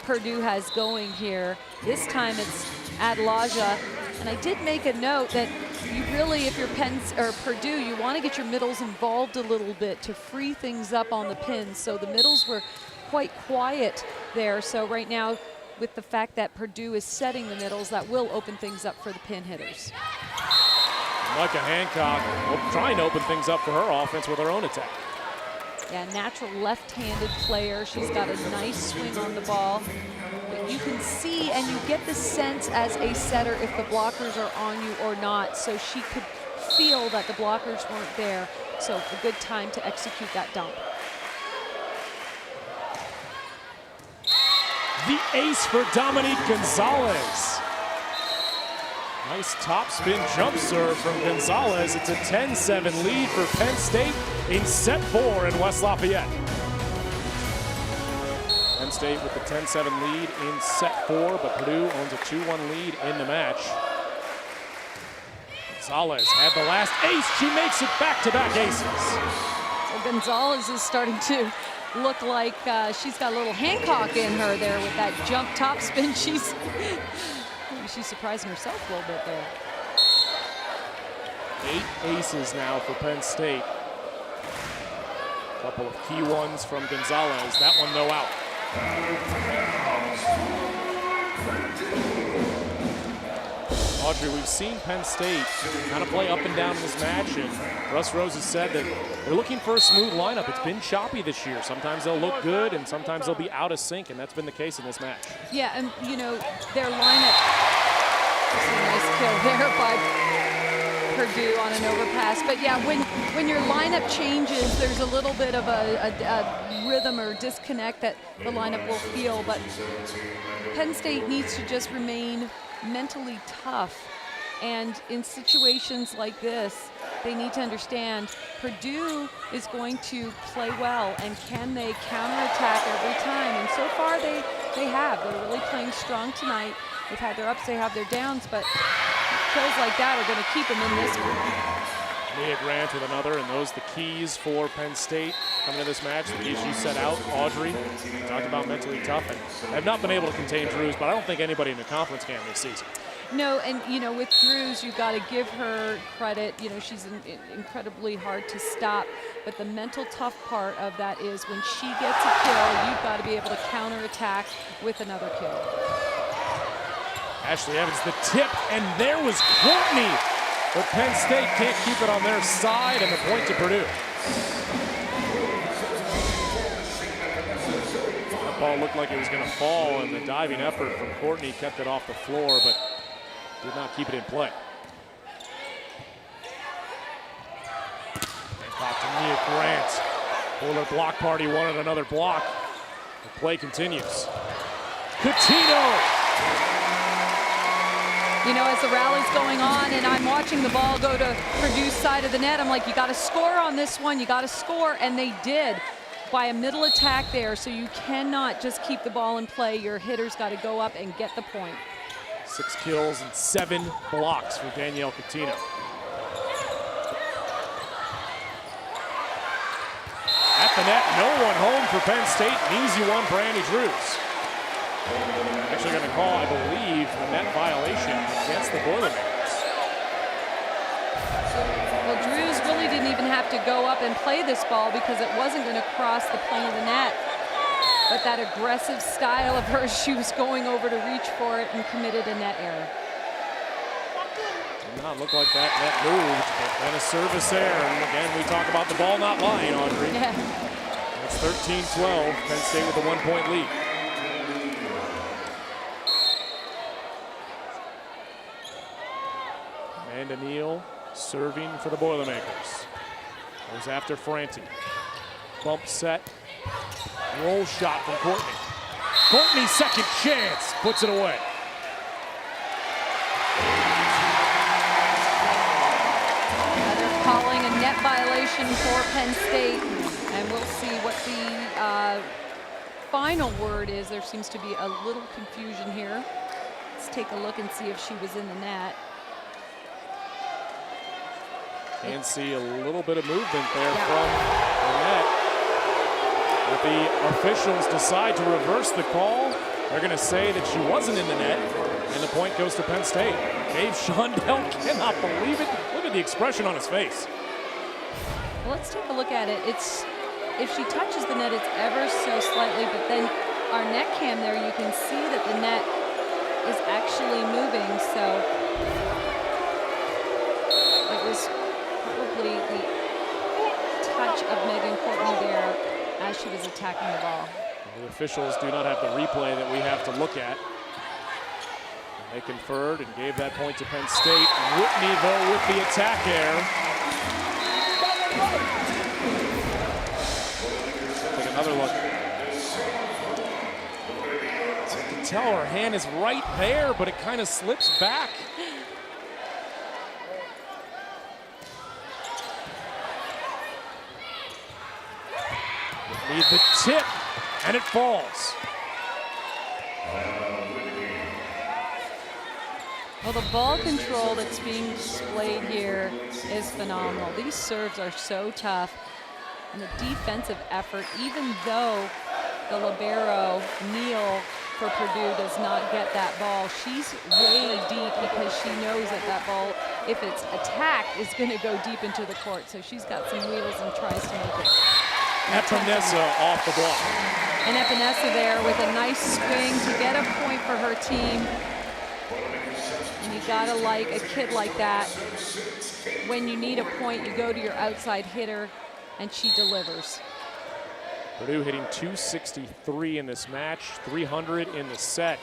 Purdue has going here. This time it's Adelaja, and I did make a note that you really, if you're Purdue, you want to get your middles involved a little bit to free things up on the pins. So the middles were quite quiet there. So right now, with the fact that Purdue is setting the middles, that will open things up for the pin hitters. Micah Hancock trying to open things up for her offense with her own attack. Yeah, natural left-handed player. She's got a nice swing on the ball. But you can see and you get the sense as a setter if the blockers are on you or not. So she could feel that the blockers weren't there. So a good time to execute that dump. The ace for Dominique Gonzalez. Nice topspin jump serve from Gonzalez. It's a 10-7 lead for Penn State in set 4 in West Lafayette. Penn State with the 10-7 lead in set 4, but Purdue owns a 2-1 lead in the match. Gonzalez had the last ace. She makes it back-to-back aces. Well, Gonzalez is starting to look like she's got a little Hancock in her there with that jump top spin. She's surprising herself a little bit there. 8 aces now for Penn State. A couple of key ones from Gonzalez. That one no out. Audrey, we've seen Penn State kind of play up and down in this match, and Russ Rose has said that they're looking for a smooth lineup. It's been choppy this year. Sometimes they'll look good, and sometimes they'll be out of sync, and that's been the case in this match. Yeah, and you know, their lineup, a nice kill there by Purdue on an overpass. But yeah, when your lineup changes, there's a little bit of a rhythm or disconnect that the lineup will feel. But Penn State needs to just remain mentally tough. And in situations like this, they need to understand Purdue is going to play well, and can they counterattack every time? And so far they have. They're really playing strong tonight. They've had their ups, they have their downs, but kills like that are going to keep them in this group. Mia Grant with another, and those the keys for Penn State coming to this match. The keys she set out, Audrey, talked about mentally tough, and have not been able to contain Drews, but I don't think anybody in the conference can this season. No, and you know, with Drews, you've got to give her credit. You know, she's incredibly hard to stop, but the mental tough part of that is when she gets a kill, you've got to be able to counterattack with another kill. Ashley Evans, the tip, and there was Courtney. But Penn State can't keep it on their side, and the point to Purdue. That ball looked like it was going to fall, and the diving effort from Courtney kept it off the floor, but did not keep it in play. Hancock to Mia Grant. Bowler block party wanted another block. The play continues. Coutinho! You know, as the rally's going on and I'm watching the ball go to Purdue's side of the net, I'm like, you got to score on this one. You got to score, and they did by a middle attack there. So you cannot just keep the ball in play. Your hitter's got to go up and get the point. 6 kills and 7 blocks for Danielle Coutinho. At the net, no one home for Penn State. An easy one for Annie Drews. Actually going to call, I believe, the net violation against the Boilermakers. Well, Drews really didn't even have to go up and play this ball because it wasn't going to cross the plane of the net. But that aggressive style of hers, she was going over to reach for it and committed a net error. Did not look like that net moved, but then a service error. And again, we talk about the ball not lying, Audrey. Yeah. It's 13-12, Penn State with a 1-point lead. Amanda Neal serving for the Boilermakers. Goes after Franti. Bump set. Roll shot from Courtney. Courtney's second chance. Puts it away. They're calling a net violation for Penn State. And we'll see what the final word is. There seems to be a little confusion here. Let's take a look and see if she was in the net. And see a little bit of movement there from the net. If the officials decide to reverse the call, they're going to say that she wasn't in the net, and the point goes to Penn State. Dave Shondell cannot believe it. Look at the expression on his face. Well, let's take a look at it. It's, if she touches the net, it's ever so slightly, but then our net cam there, you can see that the net is actually moving, so it was probably the touch of Megan Courtney there as she was attacking the ball. The officials do not have the replay that we have to look at. They conferred and gave that point to Penn State. Whitney, though, with the attack error. Take another look. You can tell her hand is right there, but it kind of slips back. Need the tip, and it falls. Well, the ball control that's being displayed here is phenomenal. These serves are so tough. And the defensive effort, even though the libero, Neal, for Purdue does not get that ball, she's way deep because she knows that that ball, if it's attacked, is going to go deep into the court. So she's got some wheels and tries to make it. Epinesa off the block. And Epinesa there with a nice swing to get a point for her team. And you gotta like a kid like that. When you need a point, you go to your outside hitter, and she delivers. Purdue hitting 263 in this match, 300 in the set.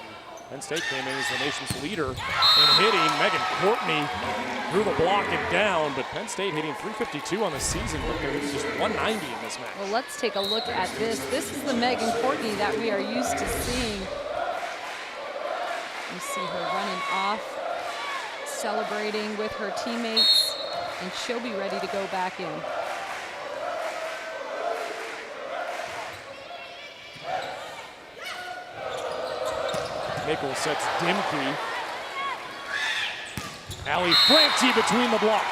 Penn State came in as the nation's leader in hitting. Megan Courtney threw the block and down, but Penn State hitting 352 on the season, but they're just 190 in this match. Well, let's take a look at this. This is the Megan Courtney that we are used to seeing. You see her running off, celebrating with her teammates, and she'll be ready to go back in. Nichols sets Dimke. Allie Franti between the block.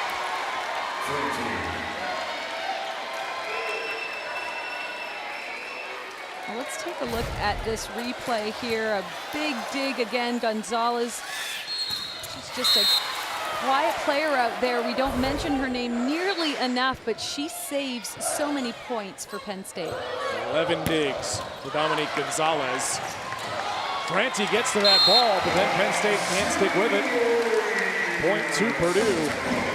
Well, let's take a look at this replay here. A big dig again, Gonzalez. She's just a quiet player out there. We don't mention her name nearly enough, but she saves so many points for Penn State. 11 digs for Dominique Gonzalez. Franti gets to that ball, but then Penn State can't stick with it. Point to Purdue.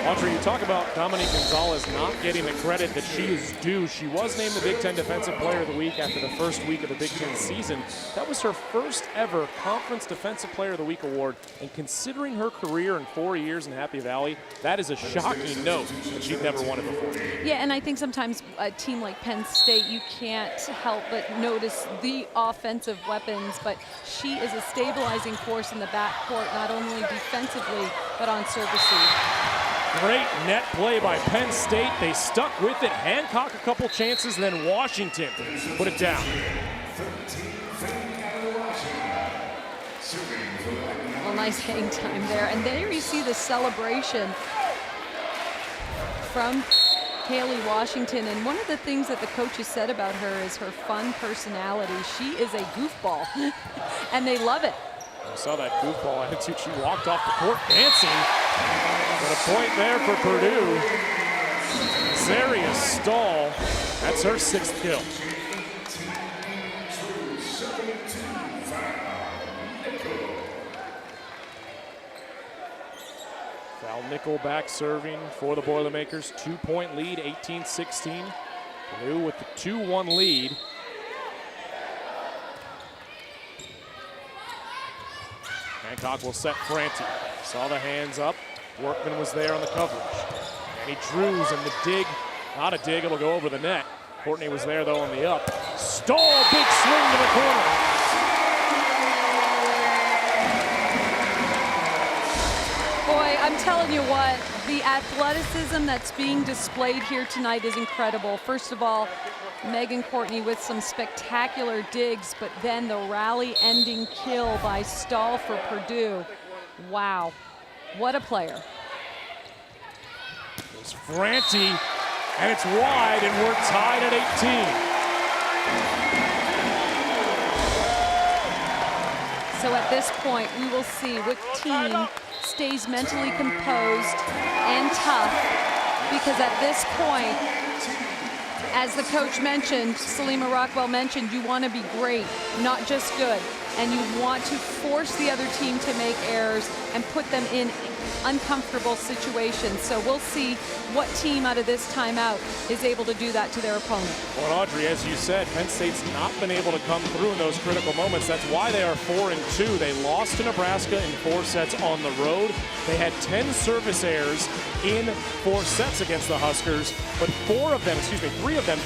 Audrey, you talk about Dominique Gonzalez not getting the credit that she is due. She was named the Big Ten Defensive Player of the Week after the first week of the Big Ten season. That was her first ever Conference Defensive Player of the Week award. And considering her career in 4 years in Happy Valley, that is a shocking note that she'd never won it before. Yeah, and I think sometimes a team like Penn State, you can't help but notice the offensive weapons, but she is a stabilizing force in the backcourt, not only defensively, but on serve receive. Great net play by Penn State. They stuck with it. Hancock a couple chances, and then Washington put it down. Well, nice hang time there. And there you see the celebration from Kaylee Washington. And one of the things that the coaches said about her is her fun personality. She is a goofball, and they love it. I saw that goofball attitude. She walked off the court dancing. But a point there for Purdue. Zaria Stahl, that's her 6th kill. Val Nickelback serving for the Boilermakers. 2-point lead, 18-16. Purdue with the 2-1 lead. Hancock will set Franti. Saw the hands up. Workman was there on the coverage. Annie Drews and the dig. Not a dig, it'll go over the net. Courtney was there though on the up. Stahl, big swing to the corner. Boy, I'm telling you what, the athleticism that's being displayed here tonight is incredible. First of all, Megan Courtney with some spectacular digs, but then the rally-ending kill by Stahl for Purdue. Wow, what a player. It's Franti, and it's wide, and we're tied at 18. So at this point, we will see which team stays mentally composed and tough, because at this point, as the coach mentioned, Salima Rockwell mentioned, you want to be great, not just good. And you want to force the other team to make errors and put them in uncomfortable situations. So we'll see what team out of this timeout is able to do that to their opponent. Well, Audrey, as you said, Penn State's not been able to come through in those critical moments. That's why they are 4-2. They lost to Nebraska in 4 sets on the road. They had 10 service errors in 4 sets against the Huskers, but 3 of them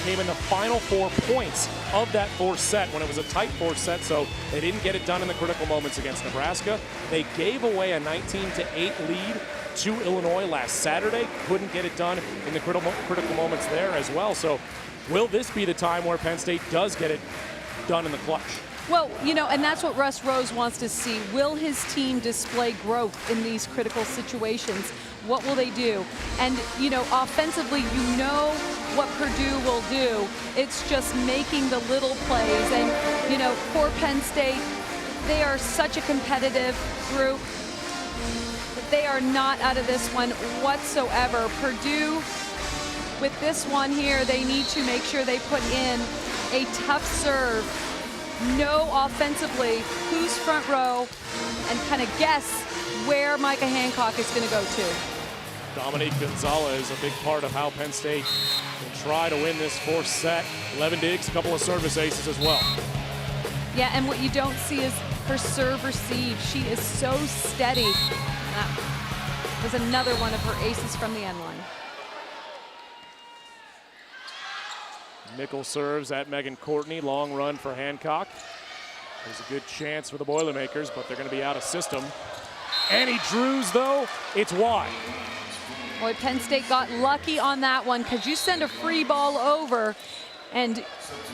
came in the final 4 points of that 4th set when it was a tight 4th set, so they didn't get it done in the critical moments against Nebraska. They gave away a 19-8 lead to Illinois last Saturday. Couldn't get it done in the critical moments there as well. So will this be the time where Penn State does get it done in the clutch? Well, you know, and that's what Russ Rose wants to see. Will his team display growth in these critical situations? What will they do? And, you know, offensively, you know what Purdue will do. It's just making the little plays. And, you know, for Penn State, they are such a competitive group. They are not out of this one whatsoever. Purdue, with this one here, they need to make sure they put in a tough serve. Know offensively who's front row and kind of guess where Micah Hancock is going to go to. Dominique Gonzalez, a big part of how Penn State will try to win this fourth set. 11 digs, a couple of service aces as well. Yeah, and what you don't see is her serve receive. She is so steady. That was another one of her aces from the end line. Nickel serves at Megan Courtney. Long run for Hancock. There's a good chance for the Boilermakers, but they're going to be out of system. Annie Drews, though, it's wide. Boy, Penn State got lucky on that one because you send a free ball over, and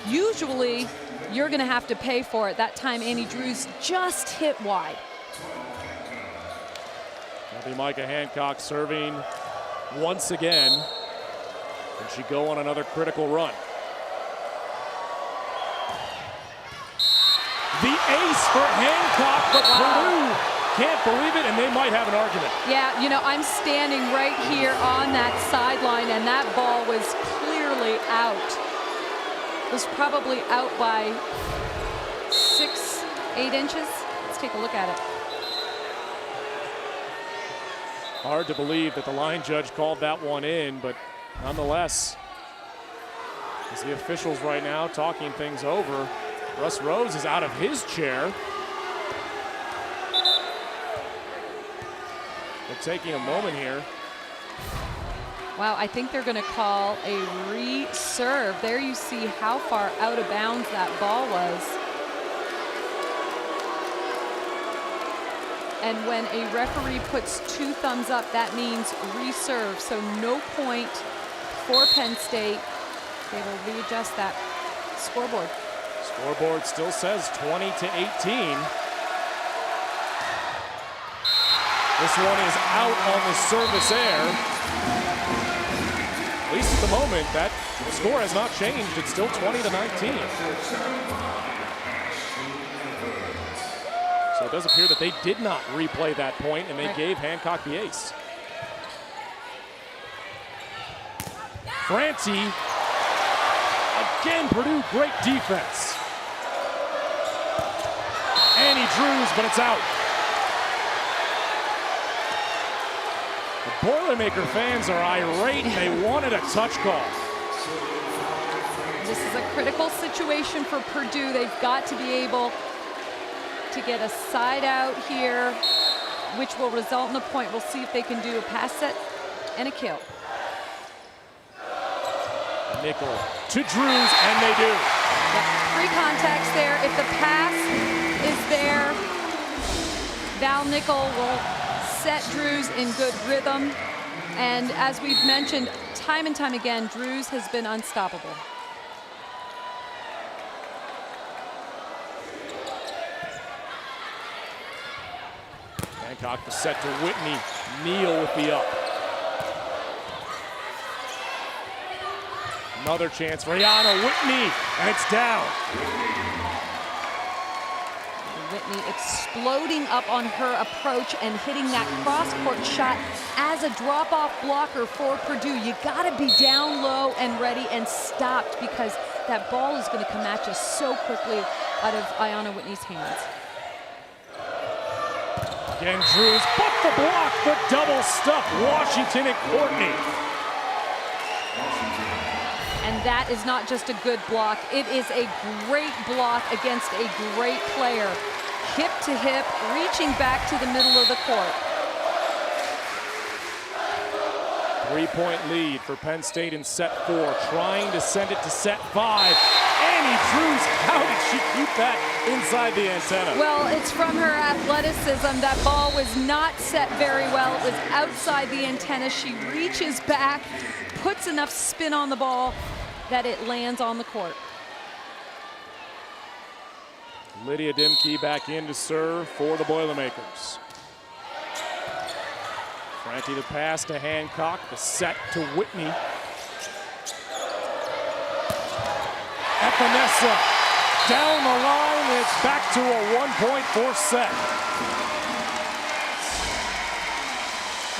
usually you're going to have to pay for it. That time, Annie Drews just hit wide. That'll be Micah Hancock serving once again. Can she go on another critical run? The ace for Hancock, but Purdue can't believe it, and they might have an argument. Yeah, you know, I'm standing right here on that sideline, and that ball was clearly out. It was probably out by 6, 8 inches. Let's take a look at it. Hard to believe that the line judge called that one in, but nonetheless, as the officials right now talking things over, Russ Rose is out of his chair. They're taking a moment here. Wow, I think they're going to call a re-serve. There you see how far out of bounds that ball was. And when a referee puts 2 thumbs up, that means re-serve. So no point for Penn State. They will readjust that scoreboard. Scoreboard still says 20 to 18. This one is out on the service air. At least at the moment, that score has not changed. It's still 20 to 19. So it does appear that they did not replay that point, and they gave Hancock the ace. Franti, again, Purdue, great defense. Annie Drews, but it's out. The Boilermaker fans are irate, and they wanted a touch call. This is a critical situation for Purdue. They've got to be able to get a side out here, which will result in a point. We'll see if they can do a pass set and a kill. Nickel to Drews, and they do. Yep. 3 contacts there. If the pass is there, Val Nickel will set Drews in good rhythm. And as we've mentioned time and time again, Drews has been unstoppable. Hancock the set to Whitney. Neal with the up. Another chance for Rihanna Whitney, and it's down. Whitney exploding up on her approach and hitting that cross-court shot as a drop-off blocker for Purdue. You gotta be down low and ready and stopped, because that ball is gonna come at you so quickly out of Ayanna Whitney's hands. Again, Drews, but the block, the double stuff, Washington and Courtney. And that is not just a good block, it is a great block against a great player. Hip to hip, reaching back to the middle of the court. 3-point lead for Penn State in set 4, trying to send it to set 5. Annie Drews, how did she keep that inside the antenna? Well, it's from her athleticism. That ball was not set very well. It was outside the antenna. She reaches back, puts enough spin on the ball that it lands on the court. Lydia Dimke back in to serve for the Boilermakers. Franti the pass to Hancock, the set to Whitney. Epinesa down the line, it's back to a 1-point set.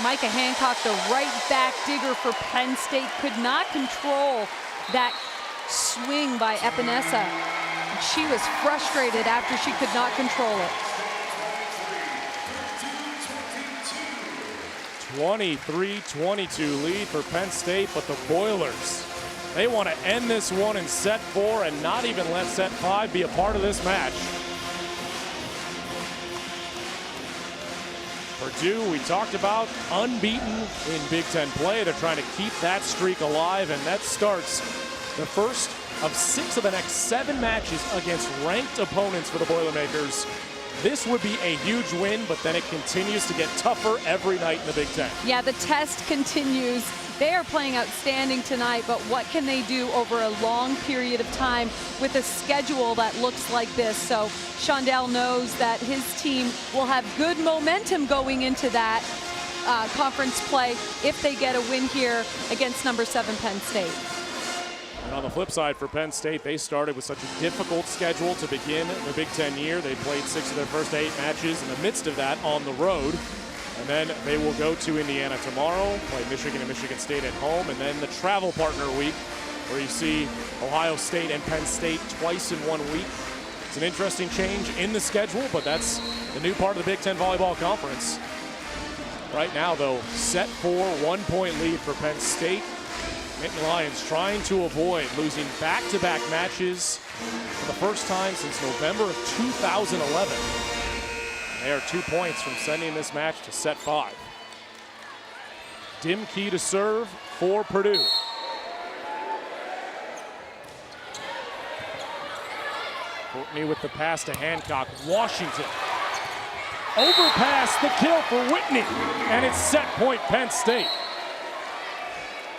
Micah Hancock, the right back digger for Penn State, could not control that swing by Epinesa. She was frustrated after she could not control it. 23-22 lead for Penn State, but the Boilers, they want to end this one in set 4 and not even let set 5 be a part of this match. Purdue, we talked about, unbeaten in Big Ten play. They're trying to keep that streak alive, and that starts the first of 6 of the next 7 matches against ranked opponents for the Boilermakers. This would be a huge win, but then it continues to get tougher every night in the Big Ten. Yeah, the test continues. They are playing outstanding tonight, but what can they do over a long period of time with a schedule that looks like this? So Shondell knows that his team will have good momentum going into that conference play if they get a win here against number 7 Penn State. And on the flip side for Penn State, they started with such a difficult schedule to begin the Big Ten year. They played 6 of their first 8 matches in the midst of that on the road. And then they will go to Indiana tomorrow, play Michigan and Michigan State at home, and then the travel partner week where you see Ohio State and Penn State twice in 1 week. It's an interesting change in the schedule, but that's the new part of the Big Ten Volleyball Conference. Right now, though, set 4, 1-point lead for Penn State. Nittany Lions trying to avoid losing back-to-back matches for the first time since November of 2011. They are 2 points from sending this match to set 5. Dimke to serve for Purdue. Courtney with the pass to Hancock. Washington. Overpass, the kill for Whitney. And it's set point Penn State.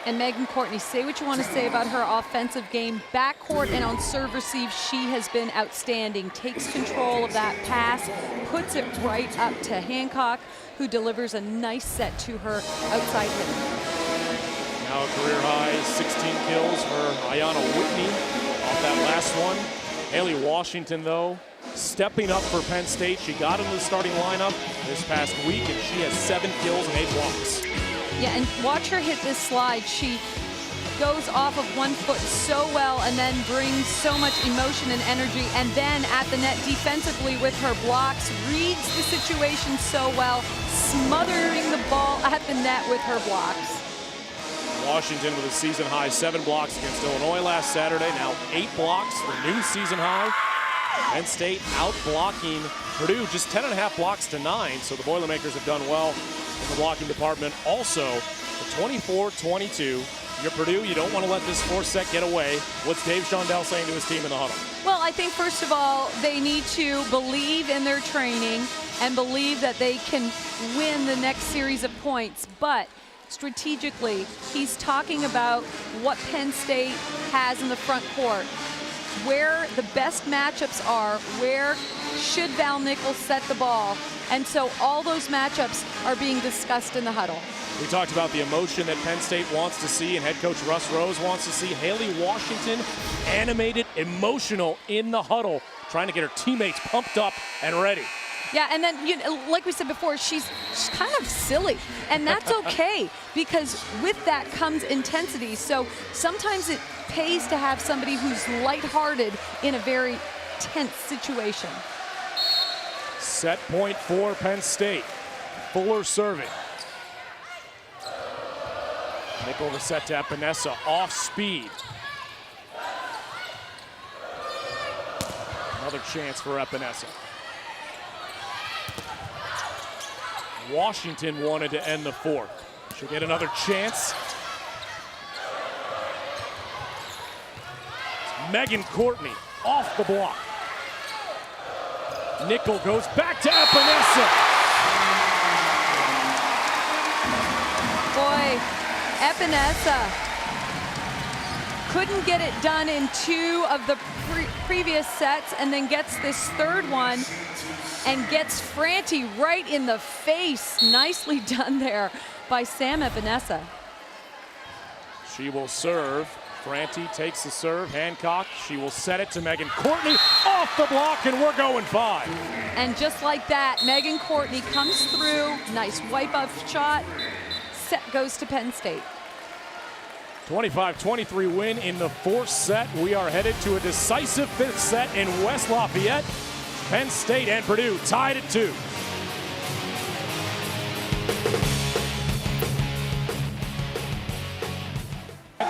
And Megan Courtney, say what you want to say about her offensive game. Backcourt and on serve receive, she has been outstanding. Takes control of that pass, puts it right up to Hancock, who delivers a nice set to her outside hitter. Now a career high 16 kills for Ayanna Whitney off that last one. Haley Washington, though, stepping up for Penn State. She got into the starting lineup this past week, and she has 7 kills and 8 blocks. Yeah, and watch her hit this slide. She goes off of 1 foot so well and then brings so much emotion and energy, and then at the net defensively with her blocks, reads the situation so well, smothering the ball at the net with her blocks. Washington with a season high 7 blocks against Illinois last Saturday, now 8 blocks, the new season high. Penn State out blocking Purdue just 10.5 blocks to 9, so the Boilermakers have done well in the blocking department. Also, the 24-22, you're Purdue, you don't want to let this 4th set get away. What's Dave Shondell saying to his team in the huddle? Well, I think first of all, they need to believe in their training and believe that they can win the next series of points, but strategically, he's talking about what Penn State has in the front court, where the best matchups are, where should Val Nichols set the ball. And so all those matchups are being discussed in the huddle. We talked about the emotion that Penn State wants to see and head coach Russ Rose wants to see. Haley Washington, animated, emotional in the huddle, trying to get her teammates pumped up and ready. Yeah, and then, you know, like we said before, she's kind of silly, and that's okay, because with that comes intensity. So sometimes it pays to have somebody who's lighthearted in a very tense situation. Set point for Penn State. Fuller serving. Nickel the set to Epinesa, off speed. Another chance for Epinesa. Washington wanted to end the 4th. She'll get another chance. Megan Courtney off the block. Nickel goes back to Epinesa. Boy, Epinesa couldn't get it done in 2 of the previous sets, and then gets this third one and gets Franti right in the face. Nicely done there by Sam and Vanessa. She will serve. Franti takes the serve. Hancock, she will set it to Megan Courtney. Off the block, and we're going 5. And just like that, Megan Courtney comes through. Nice wipe-off shot. Set goes to Penn State. 25-23 win in the 4th set. We are headed to a decisive 5th set in West Lafayette. Penn State and Purdue tied at 2.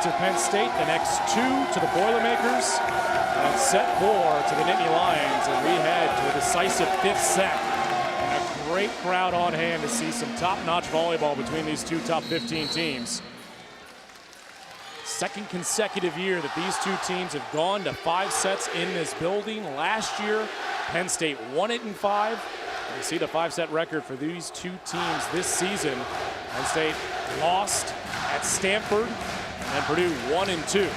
To Penn State, the next 2 to the Boilermakers, and set 4 to the Nittany Lions, and we head to a decisive 5th set. And a great crowd on hand to see some top-notch volleyball between these 2 top 15 teams. Second consecutive year that these 2 teams have gone to 5 sets in this building. Last year, Penn State won it in 5. You see the 5-set record for these 2 teams this season. Penn State lost at Stanford, and Purdue 1 and 2.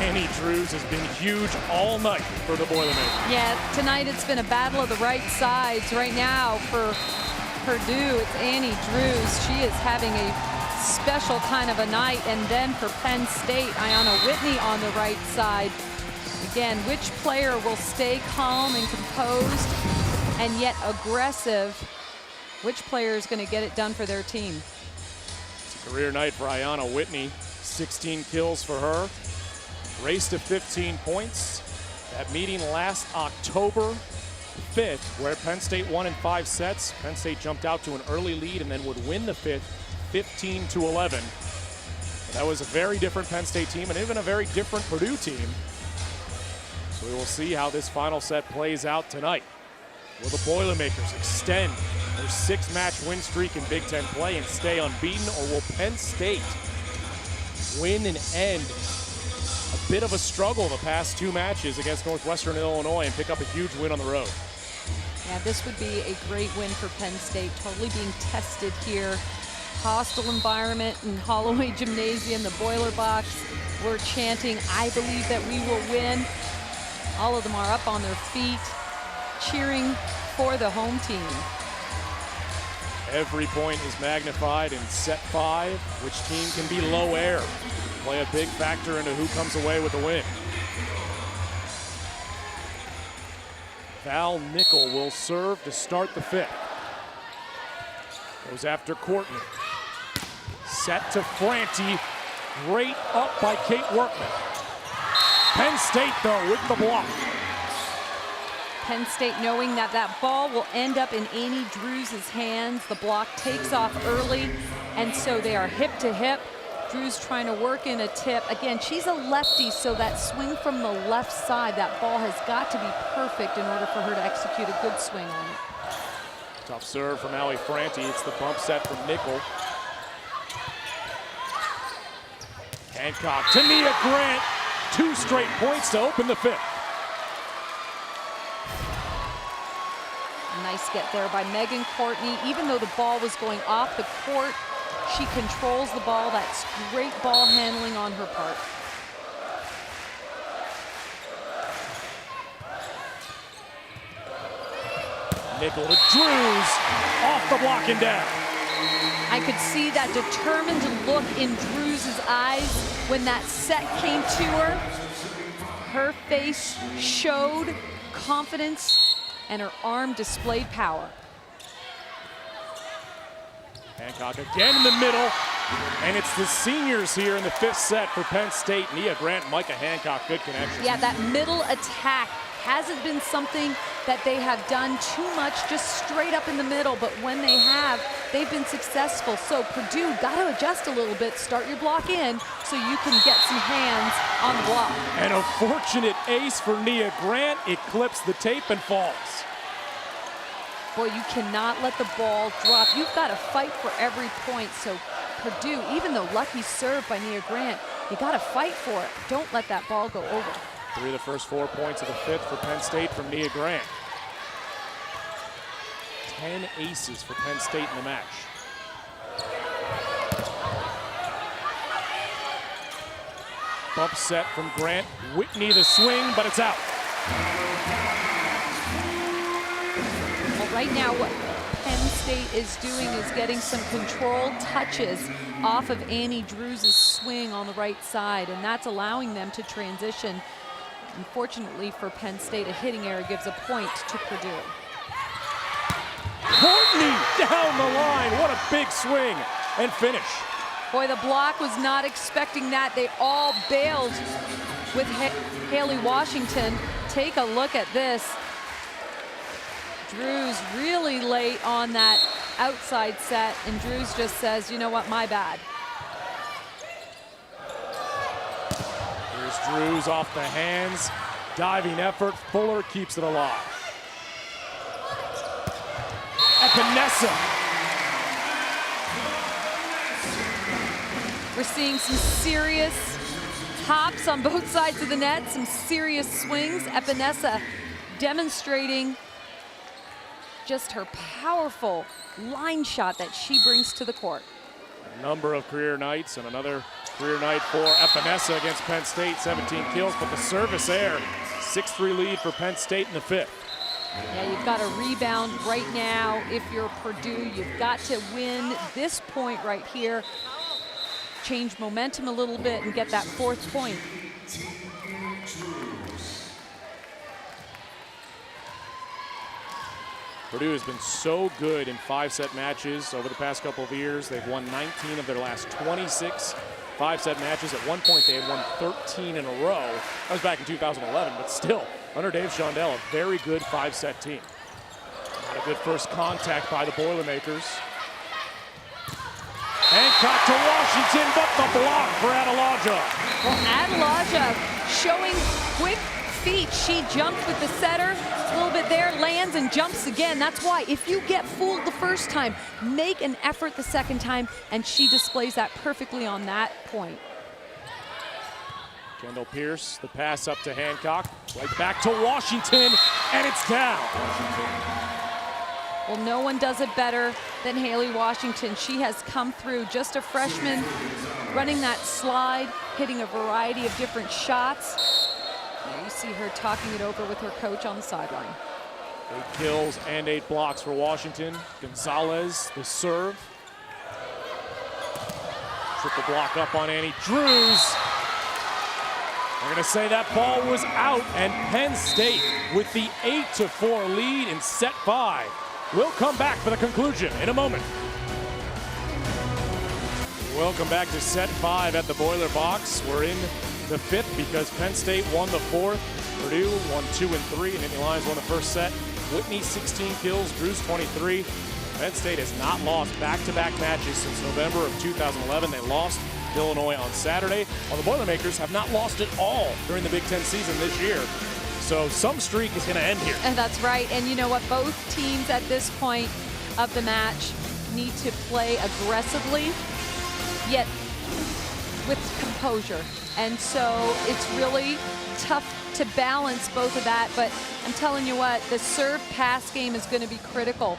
Annie Drews has been huge all night for the Boilermakers. Yeah, tonight it's been a battle of the right sides. Right now for Purdue, it's Annie Drews. She is having a special kind of a night. And then for Penn State, Ayanna Whitney on the right side. Again, which player will stay calm and composed and yet aggressive? Which player is going to get it done for their team? It's a career night for Ayanna Whitney. 16 kills for her. Race to 15 points. That meeting last October 5th, where Penn State won in 5 sets. Penn State jumped out to an early lead and then would win the 5th, 15-11. That was a very different Penn State team and even a very different Purdue team. So we will see how this final set plays out tonight. Will the Boilermakers extend their 6-match win streak in Big Ten play and stay unbeaten, or will Penn State win and end a bit of a struggle the past 2 matches against Northwestern Illinois and pick up a huge win on the road? Yeah, this would be a great win for Penn State, totally being tested here. Hostile environment in Holloway Gymnasium, the Boiler Box. We're chanting, "I believe that we will win." All of them are up on their feet, cheering for the home team. Every point is magnified in set 5. Which team can be low air? Play a big factor into who comes away with the win. Val Nickel will serve to start the 5th. Goes after Courtney. Set to Franti. Great up by Kate Workman. Penn State, though, with the block. Penn State knowing that that ball will end up in Annie Drews' hands. The block takes off early, and so they are hip to hip. Drews trying to work in a tip. Again, she's a lefty, so that swing from the left side, that ball has got to be perfect in order for her to execute a good swing on it. Tough serve from Allie Franti. It's the bump set from Nickel. Hancock to Nia Grant. 2 straight points to open the 5th. Nice get there by Megan Courtney. Even though the ball was going off the court, she controls the ball. That's great ball handling on her part. Nickel to Drews. Off the block and down. I could see that determined look in Drews' eyes when that set came to her. Her face showed confidence and her arm displayed power. Hancock again in the middle, and it's the seniors here in the 5th set for Penn State. Nia Grant, Micah Hancock, good connection. Yeah, that middle attack hasn't been something that they have done too much, just straight up in the middle, but when they have, they've been successful. So Purdue got to adjust a little bit, start your block in so you can get some hands on the block. And a fortunate ace for Nia Grant. It clips the tape and falls. Boy, you cannot let the ball drop. You've got to fight for every point. So Purdue, even though lucky serve by Nia Grant, you got to fight for it. Don't let that ball go over. 3 of the first 4 points of the 5th for Penn State from Nia Grant. 10 aces for Penn State in the match. Bump set from Grant. Whitney the swing, but it's out. Well, right now what Penn State is doing is getting some controlled touches off of Annie Drews' swing on the right side, and that's allowing them to transition. Unfortunately for Penn State, a hitting error gives a point to Purdue. Courtney down the line. What a big swing and finish. Boy, the block was not expecting that. They all bailed with Haley Washington. Take a look at this. Drews really late on that outside set, and Drews just says, you know what, my bad. Here's Drews off the hands. Diving effort. Fuller keeps it alive. Epinesa. We're seeing some serious hops on both sides of the net, some serious swings. Epinesa demonstrating just her powerful line shot that she brings to the court. A number of career nights, and another career night for Epinesa against Penn State, 17 kills, but the service error, 6-3 lead for Penn State in the fifth. Yeah, you've got to rebound right now. If you're Purdue, you've got to win this point right here, change momentum a little bit and get that fourth point. Purdue has been so good in 5-set matches over the past couple of years. They've won 19 of their last 26 5-set matches. At one point, they had won 13 in a row. That was back in 2011, but still, under Dave Shondell, a very good 5-set team. Not a good first contact by the Boilermakers. Hancock to Washington, but the block for Adelaja. Well, Adelaja showing quick feet. She jumped with the setter, a little bit there, lands and jumps again. That's why if you get fooled the first time, make an effort the second time, and she displays that perfectly on that point. Kendall Pierce, the pass up to Hancock, right back to Washington, and it's down. Well, no one does it better than Haley Washington. She has come through, just a freshman, running that slide, hitting a variety of different shots. Now you see her talking it over with her coach on the sideline. 8 kills and 8 blocks for Washington. Gonzalez, the serve. Triple block up on Annie Drews. We're going to say that ball was out, and Penn State with the 8-4 lead in set 5. We'll come back for the conclusion in a moment. Welcome back to set 5 at the Boiler Box. We're in the 5th because Penn State won the 4th. Purdue won 2 and 3. Nittany Lions won the first set. Whitney 16 kills, Drews 23. Penn State has not lost back-to-back matches since November of 2011. They lost to Illinois on Saturday, while the Boilermakers have not lost at all during the Big Ten season this year. So some streak is going to end here. And that's right. And you know what? Both teams at this point of the match need to play aggressively, yet with composure. And so it's really tough to balance both of that. But I'm telling you what, the serve-pass game is going to be critical.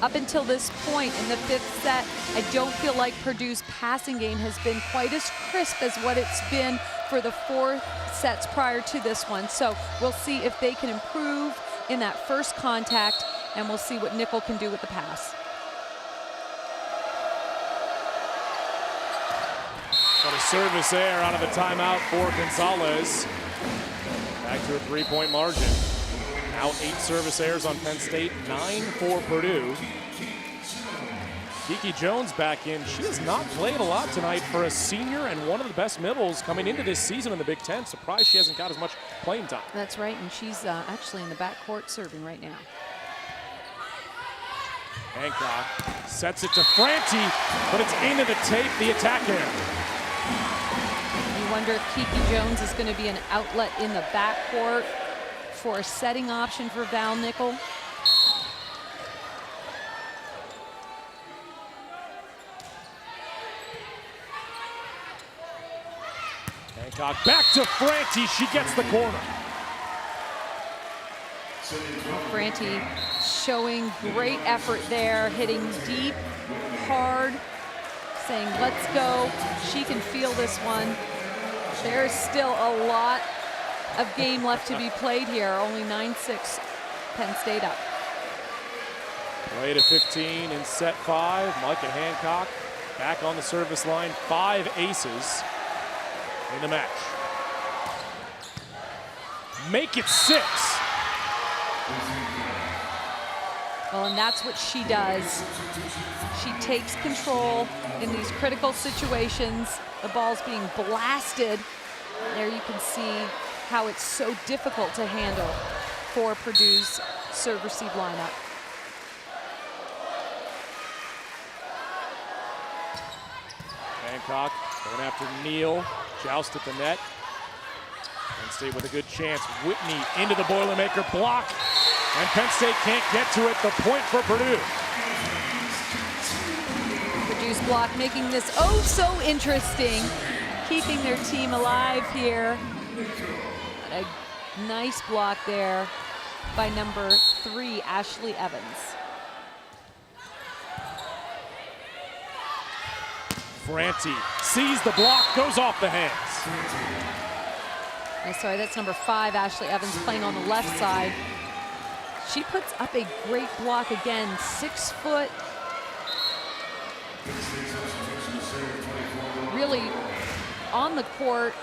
Up until this point in the 5th set, I don't feel like Purdue's passing game has been quite as crisp as what it's been for the 4 sets prior to this one. So we'll see if they can improve in that first contact, and we'll see what Nickel can do with the pass. Got a service error out of the timeout for Gonzalez. Back to a 3-point margin. Now 8 service errors on Penn State, 9 for Purdue. Kiki Jones back in. She has not played a lot tonight for a senior and one of the best middles coming into this season in the Big Ten. Surprised she hasn't got as much playing time. That's right, and she's actually in the backcourt serving right now. Hancock sets it to Franti, but it's into the tape, the attack error. You wonder if Kiki Jones is going to be an outlet in the backcourt for a setting option for Val Nickel. Hancock back to Franti. She gets the corner. Franti showing great effort there, hitting deep, hard, saying, let's go. She can feel this one. There's still a lot of game left to be played here. Only 9-6, Penn State up. Play to 15 in set 5. Micah Hancock back on the service line. 5 aces in the match. Make it 6. Well, and that's what she does. She takes control in these critical situations. The ball's being blasted. There you can see how it's so difficult to handle for Purdue's serve-receive lineup. Hancock going after Neal. Joust at the net. Penn State with a good chance. Whitney into the Boilermaker block. And Penn State can't get to it. The point for Purdue. Purdue's block making this oh so interesting. Keeping their team alive here. A nice block there by number 3, Ashley Evans. Franti sees the block, goes off the hands. Sorry, that's number 5, Ashley Evans, playing on the left side. She puts up a great block again, 6 foot. Really on the court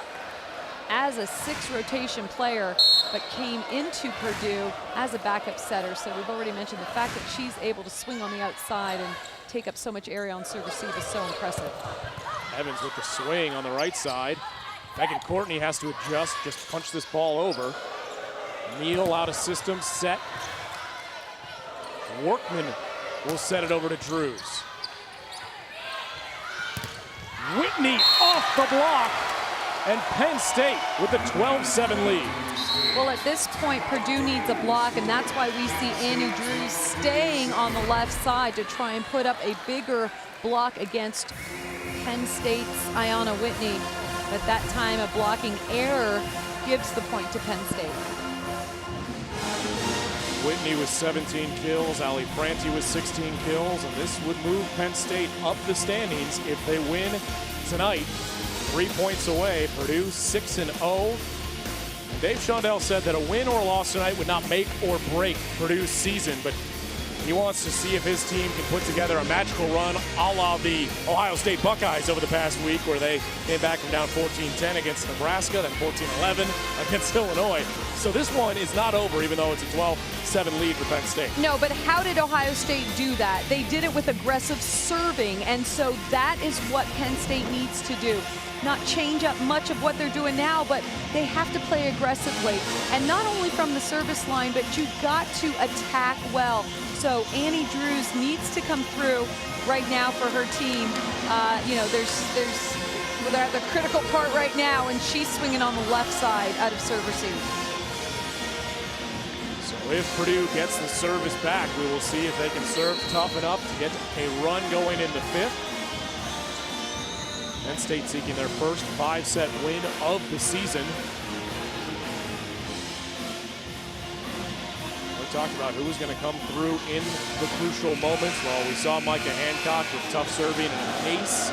as a 6 rotation player, but came into Purdue as a backup setter. So we've already mentioned the fact that she's able to swing on the outside and take up so much area on serve receive is so impressive. Evans with the swing on the right side. Megan Courtney has to adjust, just punch this ball over. Neal out of system, set. Workman will set it over to Drews. Whitney off the block, and Penn State with a 12-7 lead. Well, at this point, Purdue needs a block, and that's why we see Annie Drews staying on the left side to try and put up a bigger block against Penn State's Ayanna Whitney. But that time, a blocking error gives the point to Penn State. Whitney with 17 kills, Ali Franti with 16 kills, and this would move Penn State up the standings if they win tonight. 3 points away, Purdue 6-0. And Dave Shondell said that a win or a loss tonight would not make or break Purdue's season, but he wants to see if his team can put together a magical run a la the Ohio State Buckeyes over the past week, where they came back from down 14-10 against Nebraska, then 14-11 against Illinois. So this one is not over, even though it's a 12-7 lead for Penn State. No, but how did Ohio State do that? They did it with aggressive serving, and so that is what Penn State needs to do. Not change up much of what they're doing now, but they have to play aggressively. And not only from the service line, but you've got to attack well. So Annie Drews needs to come through right now for her team. You know, they're at the critical part right now, and she's swinging on the left side out of serve receive. So if Purdue gets the service back, we will see if they can serve tough enough to get a run going into 5th. Penn State seeking their first 5-set win of the season. We talked about who was going to come through in the crucial moments. Well, we saw Micah Hancock with tough serving and an ace.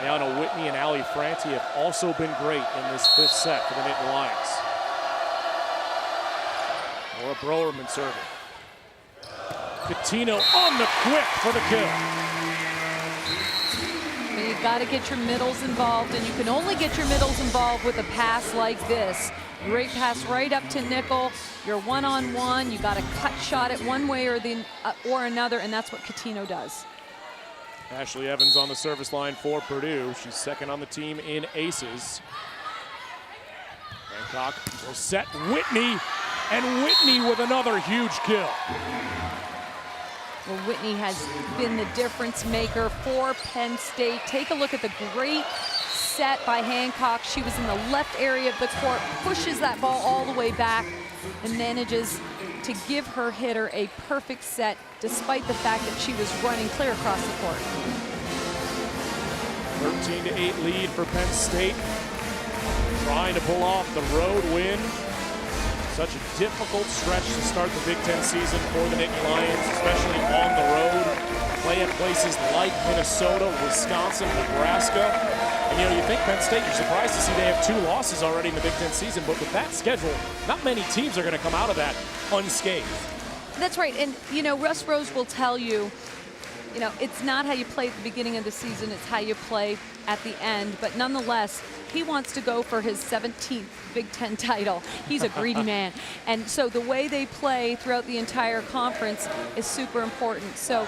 Ayanna Whitney and Ali Franti have also been great in this 5th set for the Nittany Lions. Laura Browerman serving. Coutinho on the quick for the kill. You've got to get your middles involved, and you can only get your middles involved with a pass like this. Great pass right up to Nickel. You're one-on-one. You got to cut shot it one way or another, and that's what Coutinho does. Ashley Evans on the service line for Purdue. She's second on the team in aces. Hancock will set Whitney, and Whitney with another huge kill. Well, Whitney has been the difference maker for Penn State. Take a look at the great set by Hancock. She was in the left area of the court, pushes that ball all the way back, and manages to give her hitter a perfect set, despite the fact that she was running clear across the court. 13-8 lead for Penn State. Trying to pull off the road win. Such a difficult stretch to start the Big Ten season for the Nittany Lions, especially on the road. Play at places like Minnesota, Wisconsin, Nebraska. And you think Penn State, you're surprised to see they have 2 losses already in the Big Ten season, but with that schedule, not many teams are going to come out of that unscathed. That's right, and Russ Rose will tell you, it's not how you play at the beginning of the season, it's how you play at the end. But nonetheless, he wants to go for his 17th Big Ten title. He's a greedy man. And so the way they play throughout the entire conference is super important. So,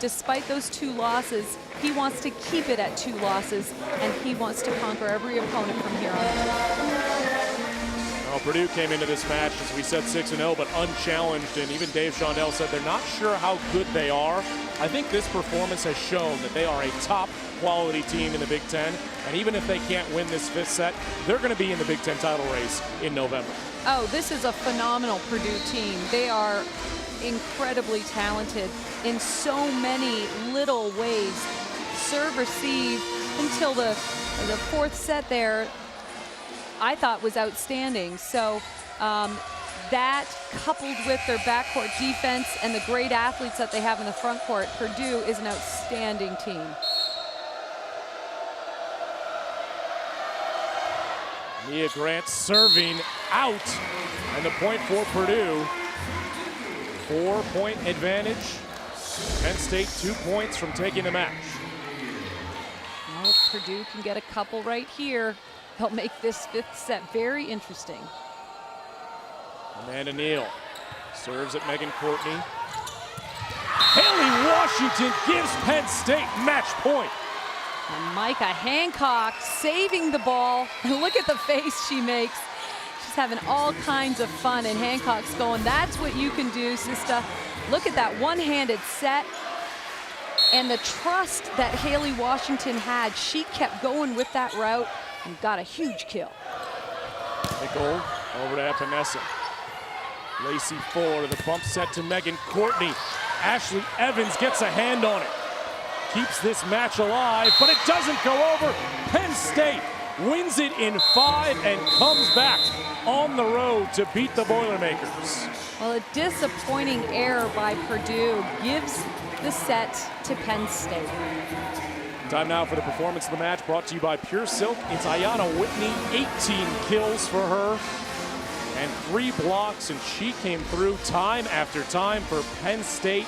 despite those 2 losses, he wants to keep it at 2 losses, and he wants to conquer every opponent from here on out. Well, Purdue came into this match, as we said, 6-0, but unchallenged, and even Dave Shondell said they're not sure how good they are. I think this performance has shown that they are a top quality team in the Big Ten, and even if they can't win this 5th set, they're going to be in the Big Ten title race in November. Oh, this is a phenomenal Purdue team. They are incredibly talented in so many little ways. Serve, receive, until the 4th set there, I thought was outstanding. So that coupled with their backcourt defense and the great athletes that they have in the front court, Purdue is an outstanding team. Mia Grant serving out, and the point for Purdue. 4-point advantage. Penn State 2 points from taking the match. Well, if Purdue can get a couple right here, they'll make this 5th set very interesting. Amanda Neal serves at Megan Courtney. Haley Washington gives Penn State match point. And Micah Hancock saving the ball. Look at the face she makes. She's having all kinds of fun, and Hancock's going, that's what you can do, sister. Look at that one-handed set. And the trust that Haley Washington had, she kept going with that route and got a huge kill. Nicole over to Epinesa. Lacey Fuller, the bump set to Megan Courtney. Ashley Evans gets a hand on it. Keeps this match alive, but it doesn't go over. Penn State wins it in 5 and comes back on the road to beat the Boilermakers. Well, a disappointing error by Purdue gives the set to Penn State. Time now for the performance of the match, brought to you by Pure Silk. It's Ayanna Whitney, 18 kills for her and 3 blocks, and she came through time after time for Penn State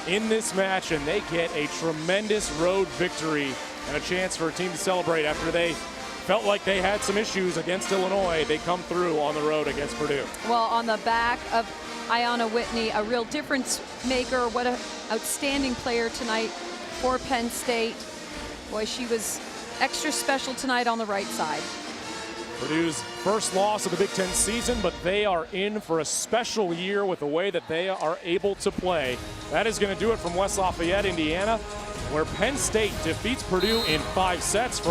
in this match, and they get a tremendous road victory and a chance for a team to celebrate after they felt like they had some issues against Illinois. They come through on the road against Purdue. Well, on the back of Ayanna Whitney, a real difference maker. What an outstanding player tonight for Penn State. Boy, she was extra special tonight on the right side. Purdue's first loss of the Big Ten season, but they are in for a special year with the way that they are able to play. That is going to do it from West Lafayette, Indiana, where Penn State defeats Purdue in 5 sets. For